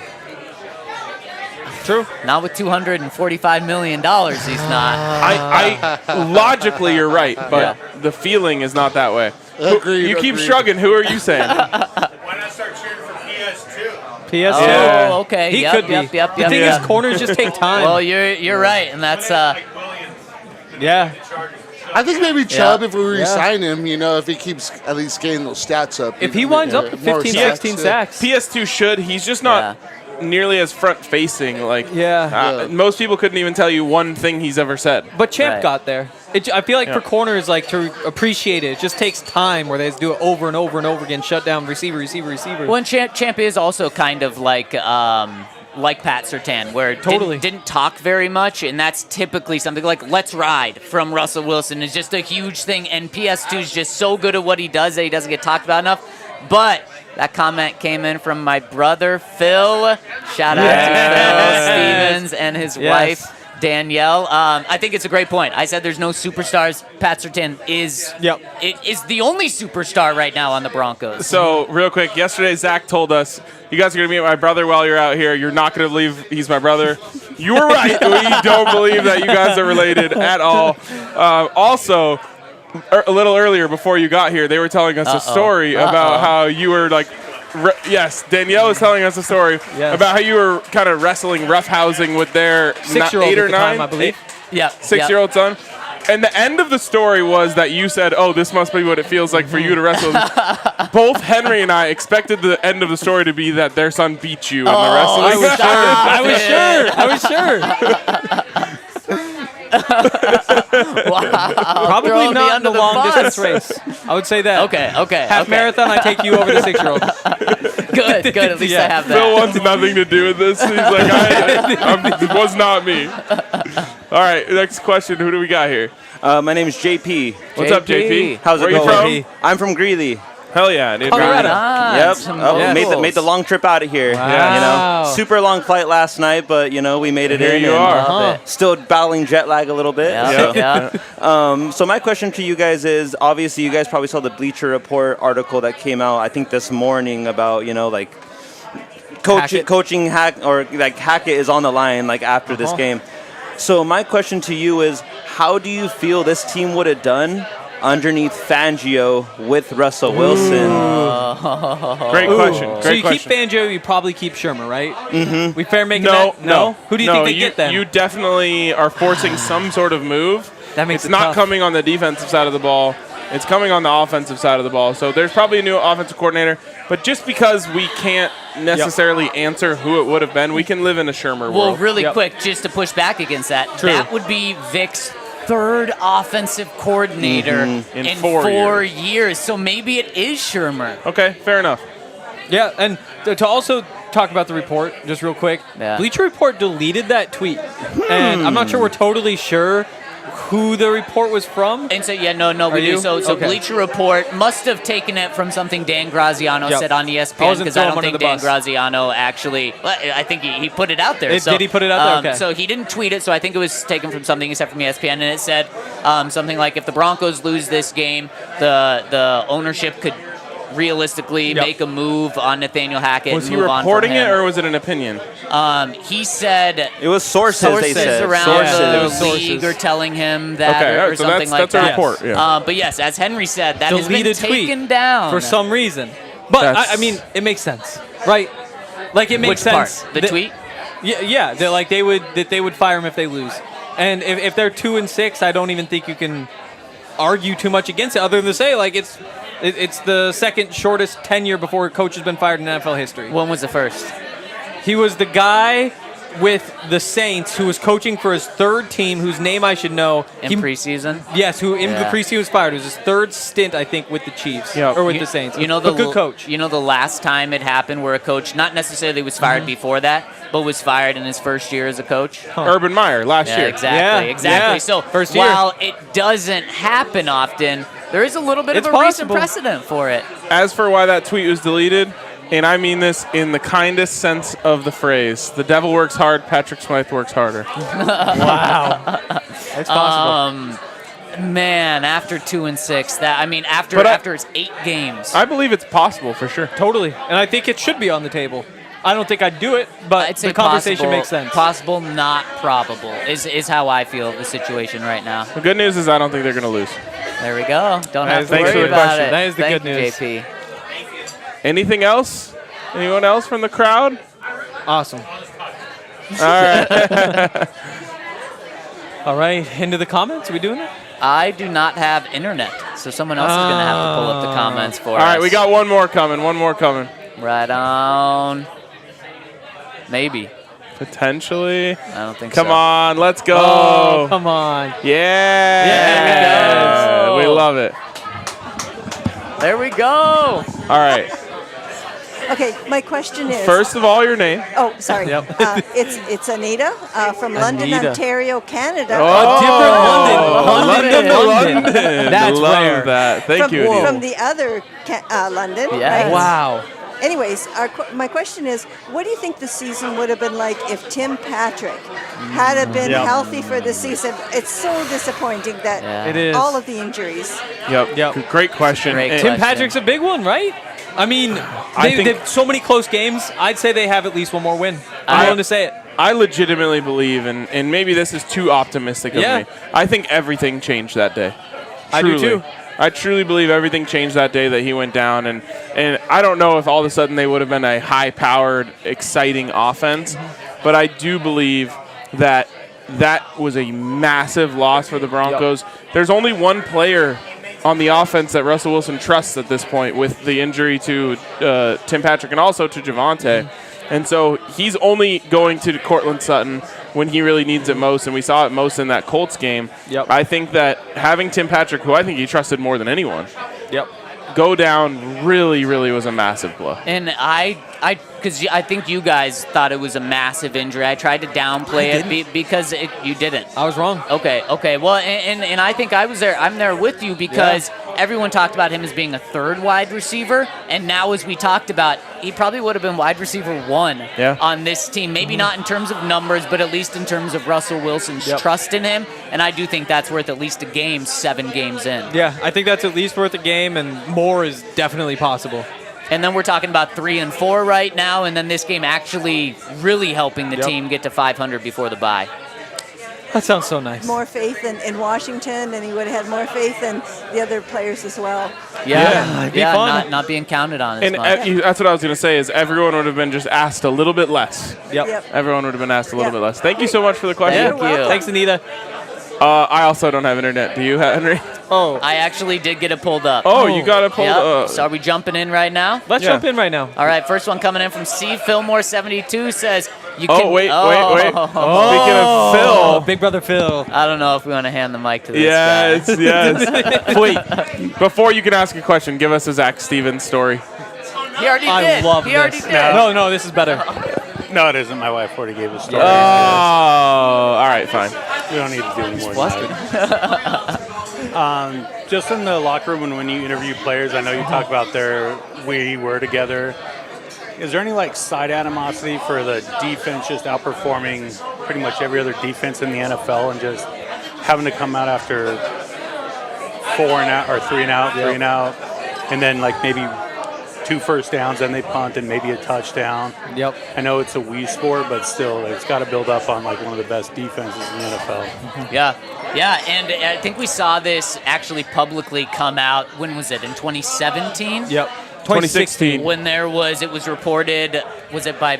True. Not with $245 million, he's not. I logically, you're right, but the feeling is not that way. Agreed, You keep agreed. shrugging. Who are you saying? Why not start cheering for PS2? PS2. Yeah. Oh, okay. He Yep, could be. yep, The thing yep. is, corners just take time. Well, you're right, and that's yeah. I think maybe Chubb, if we re-sign him, if he keeps at least getting those stats up. If he winds up to 15, 16 sacks. PS2 should. He's just not nearly as front-facing. Most people couldn't even tell you one thing he's ever said. But Champ got there. I feel like for corners, to appreciate it just takes time where they just do it over and over and over again, shut down receiver. Well, and Champ is also kind of like Pat Surtain, where didn't talk very much, and that's typically something like "Let's Ride" from Russell Wilson is just a huge thing, and PS2 is just so good at what he does that he doesn't get talked about enough. But that comment came in from my brother Phil. Shout out to Phil Stevens and his wife Danielle. I think it's a great point. I said there's no superstars. Pat Surtain is the only superstar right now on the Broncos. So, real quick, yesterday Zach told us, you guys are going to meet my brother while you're out here. You're not going to believe he's my brother. You were right. We don't believe that you guys are related at all. Also, a little earlier before you got here, they were telling us a story about how you were Danielle was telling us a story about how you were kind of wrestling, roughhousing with their 6-year-old 8 or at the 9, time, I believe. 6-year-old son. And the end of the story was that you said, "Oh, this must be what it feels like for you to wrestle." Both Henry and I expected the end of the story to be that their son beat you in the wrestling. I was sure. Wow. Probably not in the long distance race. I would say that. Okay. Half marathon, I take you over the 6-year-old. Good. At least I have that. Phil wants nothing to do with this. He's like, it was not me. All right, next question. Who do we got here? My name is JP. What's up, JP? How's it Where going? you from? I'm from Greeley. Hell yeah, dude. Colorado. Yep. Made the long trip out of here. Wow. Super long flight last night, but we made it Here in. you are. Still battling jet lag a little bit. So my question to you guys is: obviously, you guys probably saw the Bleacher Report article that came out, I think this morning, about coaching Hackett is on the line after this game. So my question to you is: how do you feel this team would have done underneath Fangio with Russell Wilson? Great question. So you keep Fangio, you probably keep Shermer, right? Mm-hmm. We fair making that? No. Who do you think they get then? You definitely are forcing some sort of move. That makes it's it not tough. coming on the defensive side of the ball. It's coming on the offensive side of the ball. So there's probably a new offensive coordinator. But just because we can't necessarily answer who it would have been, we can live in a Shermer world. Well, really quick, just to push back against that, that would be Vic's third offensive coordinator in 4 years. So maybe it is Shermer. Okay, fair enough. Yeah, and to also talk about the report, just real quick, Bleacher Report deleted that tweet. And I'm not sure we're totally sure who the report was from. And so, we do. So Bleacher Report must have taken it from something Dan Graziano said on ESPN, because I don't think Dan Graziano actually, I think he put it out there. Did he put it out there? Okay. So he didn't tweet it, so I think it was taken from something he said from ESPN, and it said something like, if the Broncos lose this game, the ownership could realistically make a move on Nathaniel Hackett. Was he reporting it, or was it an opinion? He said it was sources. They said around the league are telling him that, or something like that. That's a report. Yeah. But yes, as Henry said, that has been Deleted taken tweet down for some reason. But I mean, it makes sense, right? It makes sense. Part? The tweet? Yeah. They would fire him if they lose, and if they're 2-6, I don't even think you can argue too much against it, other than to say it's the second shortest tenure before a coach has been fired in NFL history. When was the first? He was the guy with the Saints who was coaching for his third team, whose name I should know. In preseason? Yes, who in the preseason was fired. It was his third stint, I think, with the Chiefs or with the Saints. But good coach. You know the last time it happened where a coach not necessarily was fired before that, but was fired in his first year as a coach? Urban Meyer last year. Exactly. Yeah. So first year. While it doesn't happen often, there is a little bit of a recent precedent for it. As for why that tweet was deleted, and I mean this in the kindest sense of the phrase, the devil works hard, Patrick Smythe works harder. Wow. It's possible. Man, after 2-6, after it's 8 games. I believe it's possible for sure. Totally. And I think it should be on the table. I don't think I'd do it, but I'd say the conversation possible, makes sense. Possible, not probable, is how I feel the situation right now. The good news is I don't think they're going to lose. There we go. Don't have to Thanks for worry the about question. it. That is the Thank good you, news. JP. Anything else? Anyone else from the crowd? Awesome. All right. All right, into the comments. Are we doing it? I do not have internet, so someone else is going to have to pull up the comments for us. All right, we got one more coming. One more coming. Right on. Maybe. Potentially. I don't think Come so. on, let's go. Oh, come on. Yeah. There we go. We love it. There we go. All right. Okay, my question is. First of all, your name. Oh, sorry. Yep. It's Anita from London, Anita. Ontario, Canada. London. That's love rare. that. Thank you, Anita. From the other London. Yes. Right? Wow. Anyways, my question is, what do you think the season would have been like if Tim Patrick had have been healthy for the season? It's so disappointing that It is. all of the injuries. Yep. Great question. And- Tim Patrick's a big one, right? I mean, they've so many close games. I'd say they have at least one more win. I'm willing to say it. I legitimately believe, and maybe this is too optimistic of me, I think everything changed that day. I do Truly. too. I truly believe everything changed that day that he went down, and I don't know if all of a sudden they would have been a high-powered, exciting offense, but I do believe that was a massive loss for the Broncos. There's only one player on the offense that Russell Wilson trusts at this point with the injury to Tim Patrick and also to Javonte. And so he's only going to Cortland Sutton when he really needs it most, and we saw it most in that Colts game. I think that having Tim Patrick, who I think he trusted more than anyone, go down really, really was a massive blow. And because I think you guys thought it was a massive injury. I tried to downplay it because you didn't. I was wrong. Okay. Well, and I think I was there. I'm there with you because everyone talked about him as being a third wide receiver, and now as we talked about, he probably would have been wide receiver 1 on this team. Maybe not in terms of numbers, but at least in terms of Russell Wilson's trust in him. And I do think that's worth at least a game 7 games in. Yeah, I think that's at least worth a game, and more is definitely possible. And then we're talking about 3 and 4 right now, and then this game actually really helping the team get to 500 before the bye. That sounds so nice. More faith in Washington, and he would have had more faith in the other players as well. Yeah, not being counted on as And much. that's what I was going to say is everyone would have been just asked a little bit less. Yep. Everyone would have been asked a little bit less. Thank you so much for the question. Thank you. Thanks, Anita. I also don't have internet. Do you, Henry? Oh. I actually did get it pulled up. Oh, you got it pulled up. So are we jumping in right now? Let's jump in right now. All right, first one coming in from C. Fillmore72 says, you Oh, can... wait. Oh. Speaking of Phil. Big brother Phil. I don't know if we want to hand the mic to this Yes. guy. Wait. Before you can ask a question, give us a Zach Stevens story. He already I did. love he this. already did. No, this is better. No, it isn't. My wife already gave a story. Oh, all right, fine. We don't need to do any more than that. Just in the locker room when you interview players, I know you talk about we were together. Is there any side animosity for the defense just outperforming pretty much every other defense in the NFL and just having to come out after 4 and out or 3 and out, 3 and out, and then maybe 2 first downs, then they punt and maybe a touchdown. Yep. I know it's a Wii sport, but still, it's got to build up on one of the best defenses in the NFL. Yeah, and I think we saw this actually publicly come out, when was it, in 2017? Yep. 2016. When it was reported, was it by...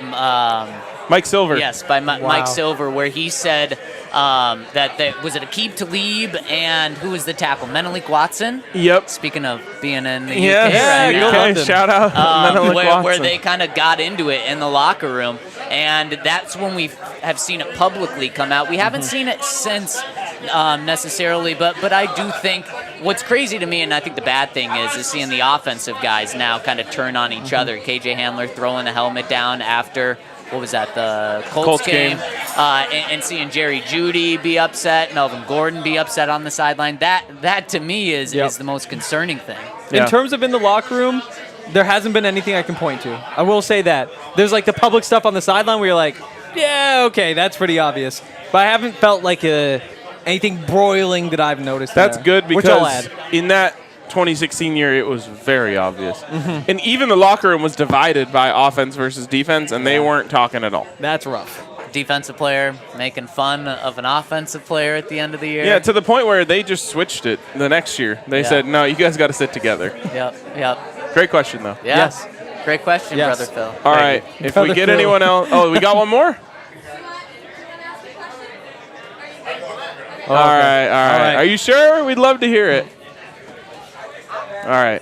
Mike Silver. Yes, by Mike Silver, where he said that was it Aqib Talib and who was the tackle? Menelik Watson? Yep. Speaking of being in the Yes. UK right now. Shout out Menelik Watson. Where they kind of got into it in the locker room. And that's when we have seen it publicly come out. We haven't seen it since necessarily, but I do think what's crazy to me, and I think the bad thing is seeing the offensive guys now kind of turn on each other. KJ Hamler throwing the helmet down after... What was that, the Colts game? And seeing Jerry Jeudy be upset, Melvin Gordon be upset on the sideline. That to me is the most concerning thing. In terms of in the locker room, there hasn't been anything I can point to. I will say that. There's the public stuff on the sideline where you're like, yeah, okay, that's pretty obvious. But I haven't felt anything broiling that I've noticed. That's there, good which I'll because add. in that 2016 year, it was very obvious. Mhm. And even the locker room was divided by offense versus defense, and they weren't talking at all. That's rough. Defensive player making fun of an offensive player at the end of the year. Yeah, to the point where they just switched it the next year. They Yeah. said, no, you guys got to sit together. Yep. Great question, though. Yeah. Yes. Great question, Yes. Brother Phil. All right. If we get anyone else. Oh, we got one more? All right. Are you sure? We'd love to hear it. All right.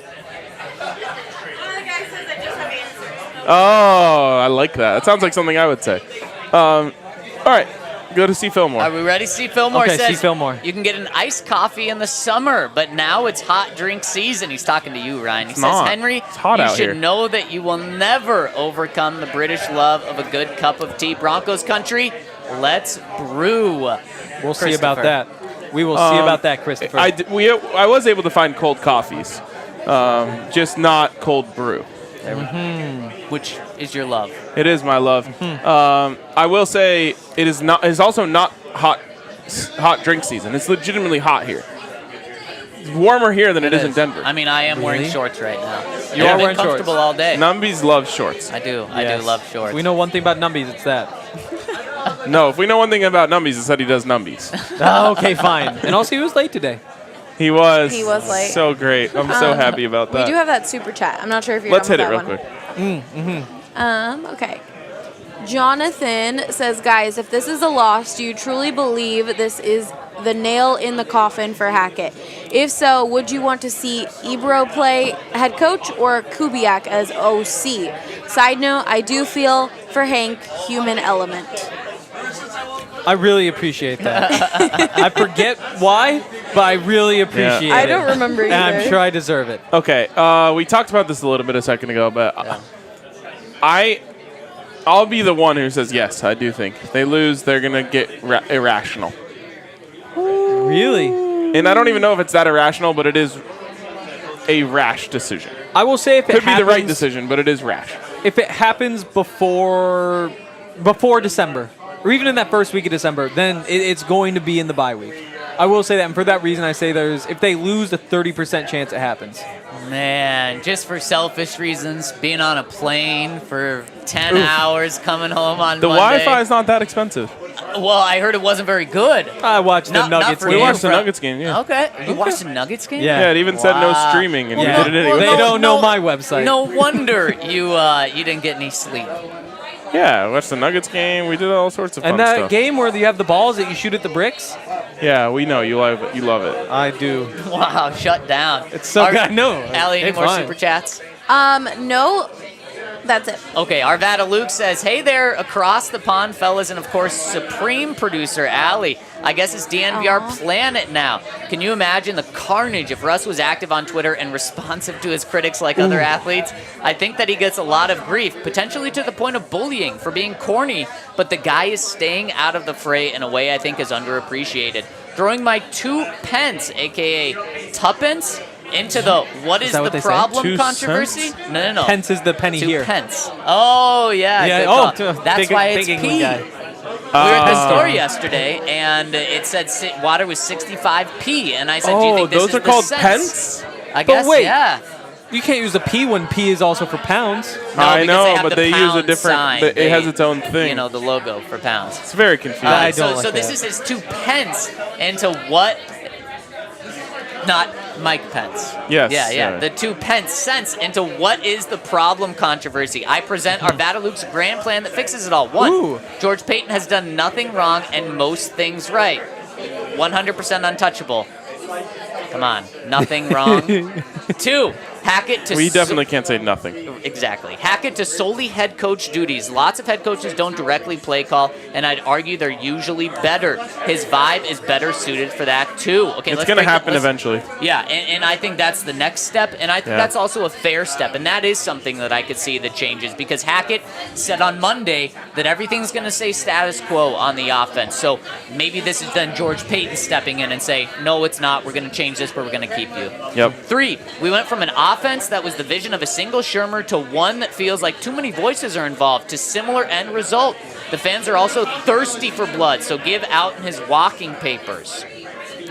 Oh, I like that. That sounds like something I would say. All right. Go to see Fillmore. Are we ready? See Fillmore Okay, says see Fillmore. you can get an iced coffee in the summer, but now it's hot drink season. He's talking to you, Ryan. He It's says, not. Henry, It's hot you out should here." know that you will never overcome the British love of a good cup of tea. Broncos country, let's brew. We'll see about Christopher. that. We will see about that, Christopher. I was able to find cold coffees, just not cold brew. Which is your love? It is my love. I will say it is not. It's also not hot drink season. It's legitimately hot here. It's warmer here than it is in Denver. I mean, I am wearing Really? shorts right now. You are wearing comfortable shorts. all day. Numbies love shorts. I do. I Yes. do love shorts. We know one thing about Numbies, it's that. No, if we know one thing about Numbies, it's that he does Numbies. Oh, okay, fine. And also, he was late today. He was. He was late. So great. I'm so happy about that. We do have that super chat. I'm not sure if you're Let's done hit it with real that quick. one. Okay. Jonathan says, guys, if this is a loss, do you truly believe this is the nail in the coffin for Hackett? If so, would you want to see Ebro play head coach or Kubiak as OC? Side note, I do feel for Hank, human element. I really appreciate that. I forget why, but I really appreciate it. I don't remember And I'm either. sure I deserve it. Okay, we talked about this a little bit a second ago, but I'll be the one who says yes. I do think if they lose, they're gonna get irrational. Really? And I don't even know if it's that irrational, but it is a rash decision. I will say if it Could be the right happens- decision, but it is rash. If it happens before December, or even in that first week of December, then it's going to be in the bye week. I will say that, and for that reason, I say if they lose, a 30% chance it happens. Man, just for selfish reasons, being on a plane for 10 hours, coming home on The Monday. Wi-Fi is not that expensive. Well, I heard it wasn't very good. I watched the Not Nuggets for We you, watched the bro. Nuggets game, yeah. Okay. You watched the Nuggets game? Yeah, it even said no Wow. streaming, and Yeah. we did it anyway. They don't know my website. No wonder you didn't get any sleep. Yeah, watched the Nuggets game. We did all sorts of fun And that stuff. game where you have the balls that you shoot at the bricks? Yeah, we know you love it. You love it. I do. Wow, shut down. It's so good. I know. Allie, any It's more fine. super chats? No, that's it. Okay, Arvada Luke says, hey there, across the pond, fellas, and of course, Supreme Producer Allie. I guess it's DNVR Planet now. Can you imagine the carnage if Russ was active on Twitter and responsive to his critics like other athletes? I think that he gets a lot of grief, potentially to the point of bullying for being corny, but the guy is staying out of the fray in a way I think is underappreciated. Throwing my 2 pence, a.k.a. tuppence, into the what is that the what they say? problem 2 controversy? cents? No. Pence is the penny 2 here. pence. Oh, yeah. Yeah, good oh, call. That's why it's big P. England guy. We were at the store yesterday, and it said water was 65p, and I said, do you think this those is are the called cents? pence? I But guess, wait. yeah. You can't use a P when P is also for pounds. No, I because know, have but the they use a pound different. sign. It has its own thing. You know, the logo for pounds. It's very confusing. I don't so like this that. is his 2 pence into what? Not Mike Pence. Yes, Yeah. yeah. The 2 pence cents into what is the problem controversy. I present Arvada Luke's grand plan that fixes it all. 1, Ooh. George Payton has done nothing wrong and most things right. 100% untouchable. Come on, nothing wrong. 2, Hackett to We definitely can't say nothing. Exactly. Hackett to solely head coach duties. Lots of head coaches don't directly play call, and I'd argue they're usually better. His vibe is better suited for that, too. Okay, It's let's going to break it- happen let's- eventually. Yeah, and I think that's the next step, and I think Yeah. that's also a fair step, and that is something that I could see that changes, because Hackett said on Monday that everything's going to stay status quo on the offense, so maybe this is then George Payton stepping in and say, no, it's not, we're going to change this, but we're going to keep you. Yep. 3, we went from an offense that was the vision of a single Shermer to one that feels like too many voices are involved to similar end result. The fans are also thirsty for blood, so give out his walking papers.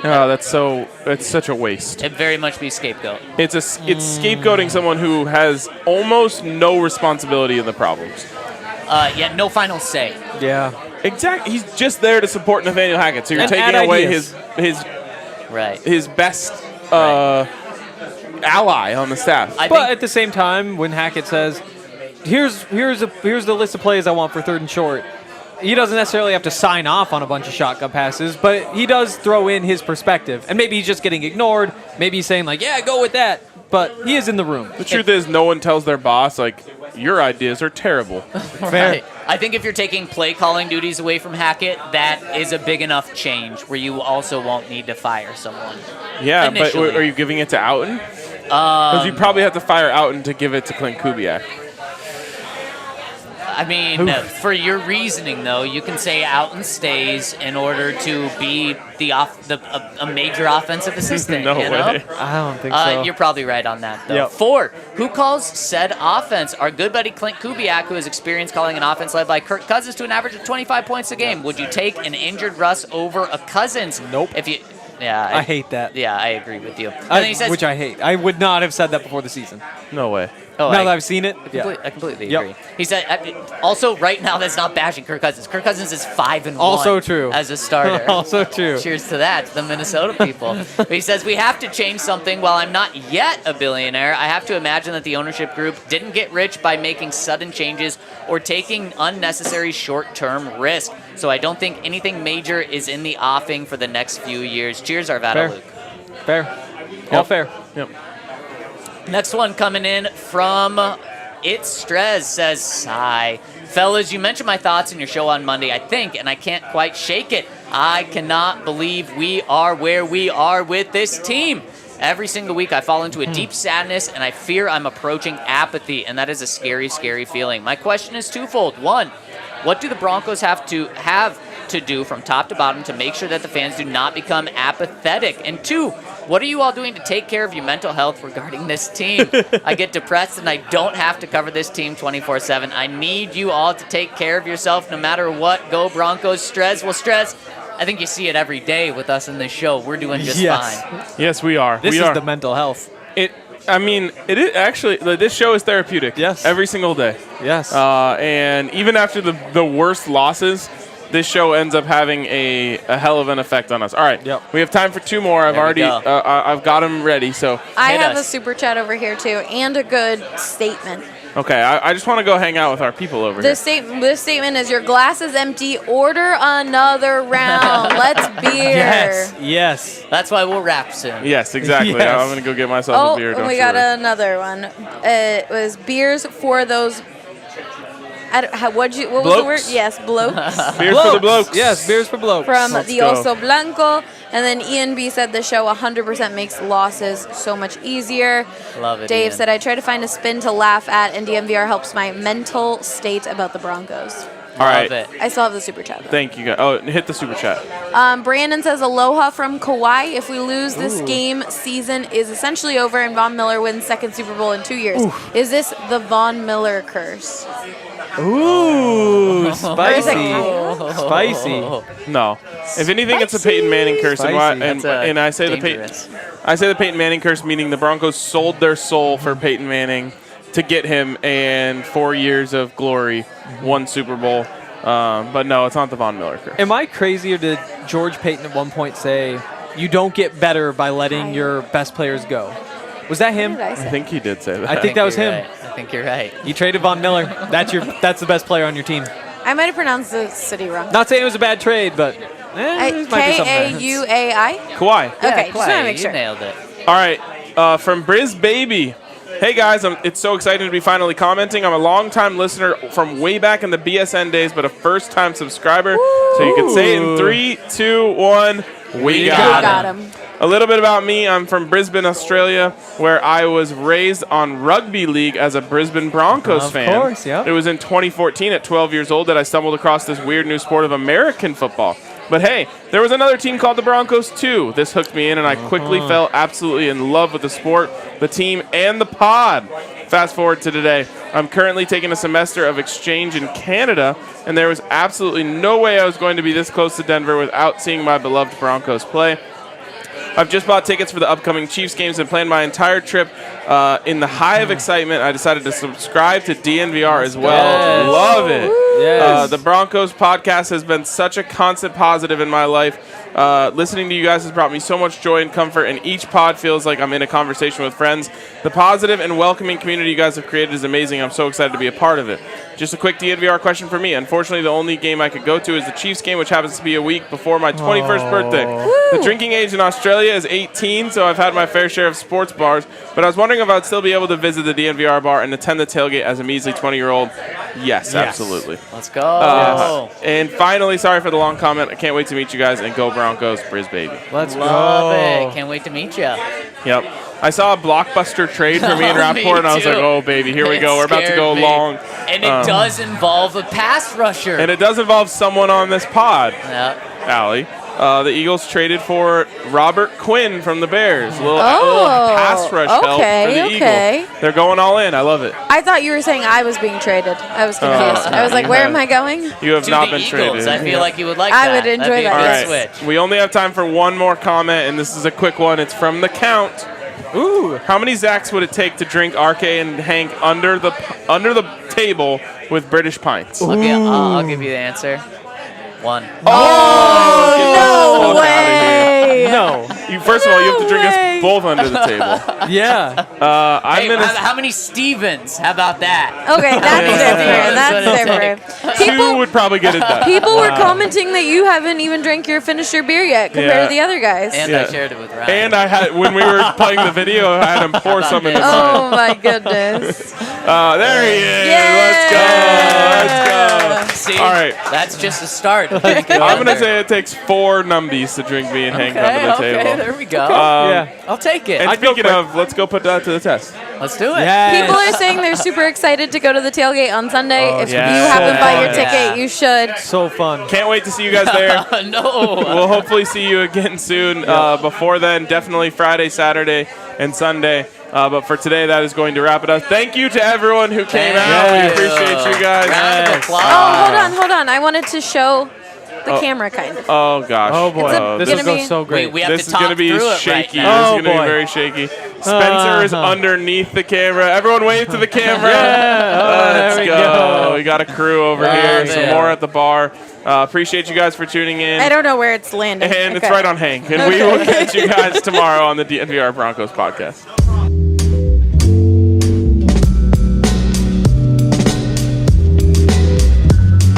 Oh, that's such a waste. It'd very much be scapegoat. It's scapegoating someone who has almost no responsibility in the problems. Yeah, no final say. Yeah. Exactly. He's just there to support Nathaniel Hackett. So you're taking away his best ally on the staff. But at the same time, when Hackett says, "Here's the list of plays I want for 3rd and short," he doesn't necessarily have to sign off on a bunch of shotgun passes, but he does throw in his perspective. And maybe he's just getting ignored. Maybe he's saying, like, yeah, go with that. But he is in the room. The truth is, no one tells their boss, like, your ideas are terrible. Fair. I think if you're taking play calling duties away from Hackett, that is a big enough change where you also won't need to fire someone. Yeah, initially. but are you giving it to Outen? Because you probably have to fire Outen to give it to Clint Kubiak. I mean, for your reasoning, though, you can say Outen stays in order to be a major offensive assistant. No you know? way. I don't think so. You're probably right on that, though. Yep. 4, who calls said offense? Our good buddy Clint Kubiak, who has experience calling an offense led by Kirk Cousins to an average of 25 points a game. Would you take an injured Russ over a Cousins? Nope. Yeah, I hate that. Yeah, I agree with you. And then he says, which I hate. I would not have said that before the season. No way. Oh, now that I've seen it, I completely agree. He said, also, right now, that's not bashing Kirk Cousins. Kirk Cousins is 5-1. Also true. As a starter. Also true. Cheers to that, to the Minnesota people. He says, we have to change something. While I'm not yet a billionaire, I have to imagine that the ownership group didn't get rich by making sudden changes or taking unnecessary short-term risk. So I don't think anything major is in the offing for the next few years. Cheers, Arvada Luke. Fair. All fair. Yep. Next one coming in from It's Strez says, sigh. Fellas, you mentioned my thoughts in your show on Monday, I think, and I can't quite shake it. I cannot believe we are where we are with this team. Every single week I fall into a deep sadness and I fear I'm approaching apathy, and that is a scary, scary feeling. My question is twofold. 1, what do the Broncos have to do from top to bottom to make sure that the fans do not become apathetic? And 2, what are you all doing to take care of your mental health regarding this team? I get depressed and I don't have to cover this team 24/7. I need you all to take care of yourself no matter what. Go Broncos. Stress. Well, Stress, I think you see it every day with us in this show. We're doing just fine. Yes, we are. This is the mental health. It is actually, this show is therapeutic. Yes. Every single day. Yes. And even after the worst losses, this show ends up having a hell of an effect on us. All right. Yep. We have time for 2 more. I've got them ready. So I have a super chat over here too, and a good statement. Okay, I just want to go hang out with our people over here. This statement is, your glass is empty. Order another round. Let's beer. Yes. That's why we'll wrap soon. Yes, exactly. Yes. I'm going to go get myself a beer. Oh, we got another one. It was beers for those. What was the word? Yes, blokes. Beers for the blokes. Yes, beers for blokes. From Let's the go. Oso Blanco. And then Ian B said the show 100% makes losses so much easier. Love it, Dave Ian. said, I try to find a spin to laugh at, and DMVR helps my mental state about the Broncos. All right. Love it. I still have the super chat, though. Thank you, guys. Oh, hit the super chat. Brandon says, aloha from Kauai. If we lose this game, season is essentially over, and Von Miller wins second Super Bowl in 2 years. Is this the Von Miller curse? Ooh, spicy. Spicy. No. If anything, it's a Peyton Manning curse. Spicy. And I say the Peyton Manning curse, meaning the Broncos sold their soul for Peyton Manning to get him, and 4 years of glory, 1 Super Bowl. But no, it's not the Von Miller curse. Am I crazy, or did George Payton at one point say, you don't get better by letting your best players go? Was that him? I think he did say that. I think that was him. Right. I think you're right. You traded Von Miller. That's the best player on your team. I might have pronounced the city wrong. Not saying it was a bad trade, but there might be something there. Kauai? Kauai. Okay, just want to make You sure. nailed it. All right. From Briz Baby. Hey, guys. It's so exciting to be finally commenting. I'm a long-time listener from way back in the BSN days, but a first-time subscriber. Woo. So you can say it in 3, 2, 1. We got him. A little bit about me. I'm from Brisbane, Australia, where I was raised on rugby league as a Brisbane Broncos fan. Of course, yeah. It was in 2014 at 12 years old that I stumbled across this weird new sport of American football. But hey, there was another team called the Broncos too. This hooked me in, and I quickly fell absolutely in love with the sport, the team, and the pod. Fast forward to today. I'm currently taking a semester of exchange in Canada, and there was absolutely no way I was going to be this close to Denver without seeing my beloved Broncos play. I've just bought tickets for the upcoming Chiefs games and planned my entire trip. In the high of excitement, I decided to subscribe to DNVR as well. Yes. Love it. Yes. The Broncos podcast has been such a constant positive in my life. Listening to you guys has brought me so much joy and comfort, and each pod feels like I'm in a conversation with friends. The positive and welcoming community you guys have created is amazing. I'm so excited to be a part of it. Just a quick DNVR question for me. Unfortunately, the only game I could go to is the Chiefs game, which happens to be a week before my 21st birthday. The drinking age in Australia is 18, so I've had my fair share of sports bars, but I was wondering if I'd still be able to visit the DNVR bar and attend the tailgate as a measly 20-year-old. Yes, absolutely. Let's go. And finally, sorry for the long comment. I can't wait to meet you guys, and go Broncos, Briz baby. Let's Love go. it. Can't wait to meet you. Yep. I saw a blockbuster trade for me and Rappaport, and I was like, oh, baby, here we go. We're about to go long. And it does involve a pass rusher. And it does involve someone on this pod, Yeah. Allie. The Eagles traded for Robert Quinn from the Bears. A little pass rush help for the Eagles. They're going all in. I love it. I thought you were saying I was being traded. I was confused. I was like, where am I going? You have not been Eagles. traded. I feel like you would like I that. would enjoy That'd be a that. good All right. switch. We only have time for one more comment, and this is a quick one. It's from the count. Ooh. How many Zacks would it take to drink RK and Hank under the table with British pints? I'll give you the answer. 1. No way! No. First of all, you have to drink us both under the table. Yeah. How many Stevens? How about that? Okay, that's different. That's different. Two would probably get it done. People were commenting that you haven't even finished your beer yet compared to the other guys. And I shared it with Ryan. And I had, when we were playing the video, I had him pour some into mine. Oh my goodness. There he is. Let's go. See, all right. That's just a start. I'm going to say it takes 4 numbies to drink me and Hank under the table. Okay, there we go. I'll take it. And speaking of, let's go put that to the test. Let's do it. Yes. People are saying they're super excited to go to the tailgate on Sunday. If you haven't bought your ticket, you should. So fun. Can't wait to see you guys there. No. We'll hopefully see you again soon. Before then, definitely Friday, Saturday, and Sunday. But for today, that is going to wrap it up. Thank you to everyone who came out. We appreciate you guys. Round of applause. Oh, hold on. I wanted to show the camera, kind of. Oh, gosh. Oh, boy. This is gonna going be- so great. We have This to is going to talk be through it shaky. right now. This is going to be very shaky. Spencer is underneath the camera. Everyone wave to the camera. Let's there we go. go. We got a crew over here. Some more at the bar. Appreciate you guys for tuning in. I don't know where it's landing. And it's right on Hank. And we will catch you guys tomorrow on the DNVR Broncos podcast.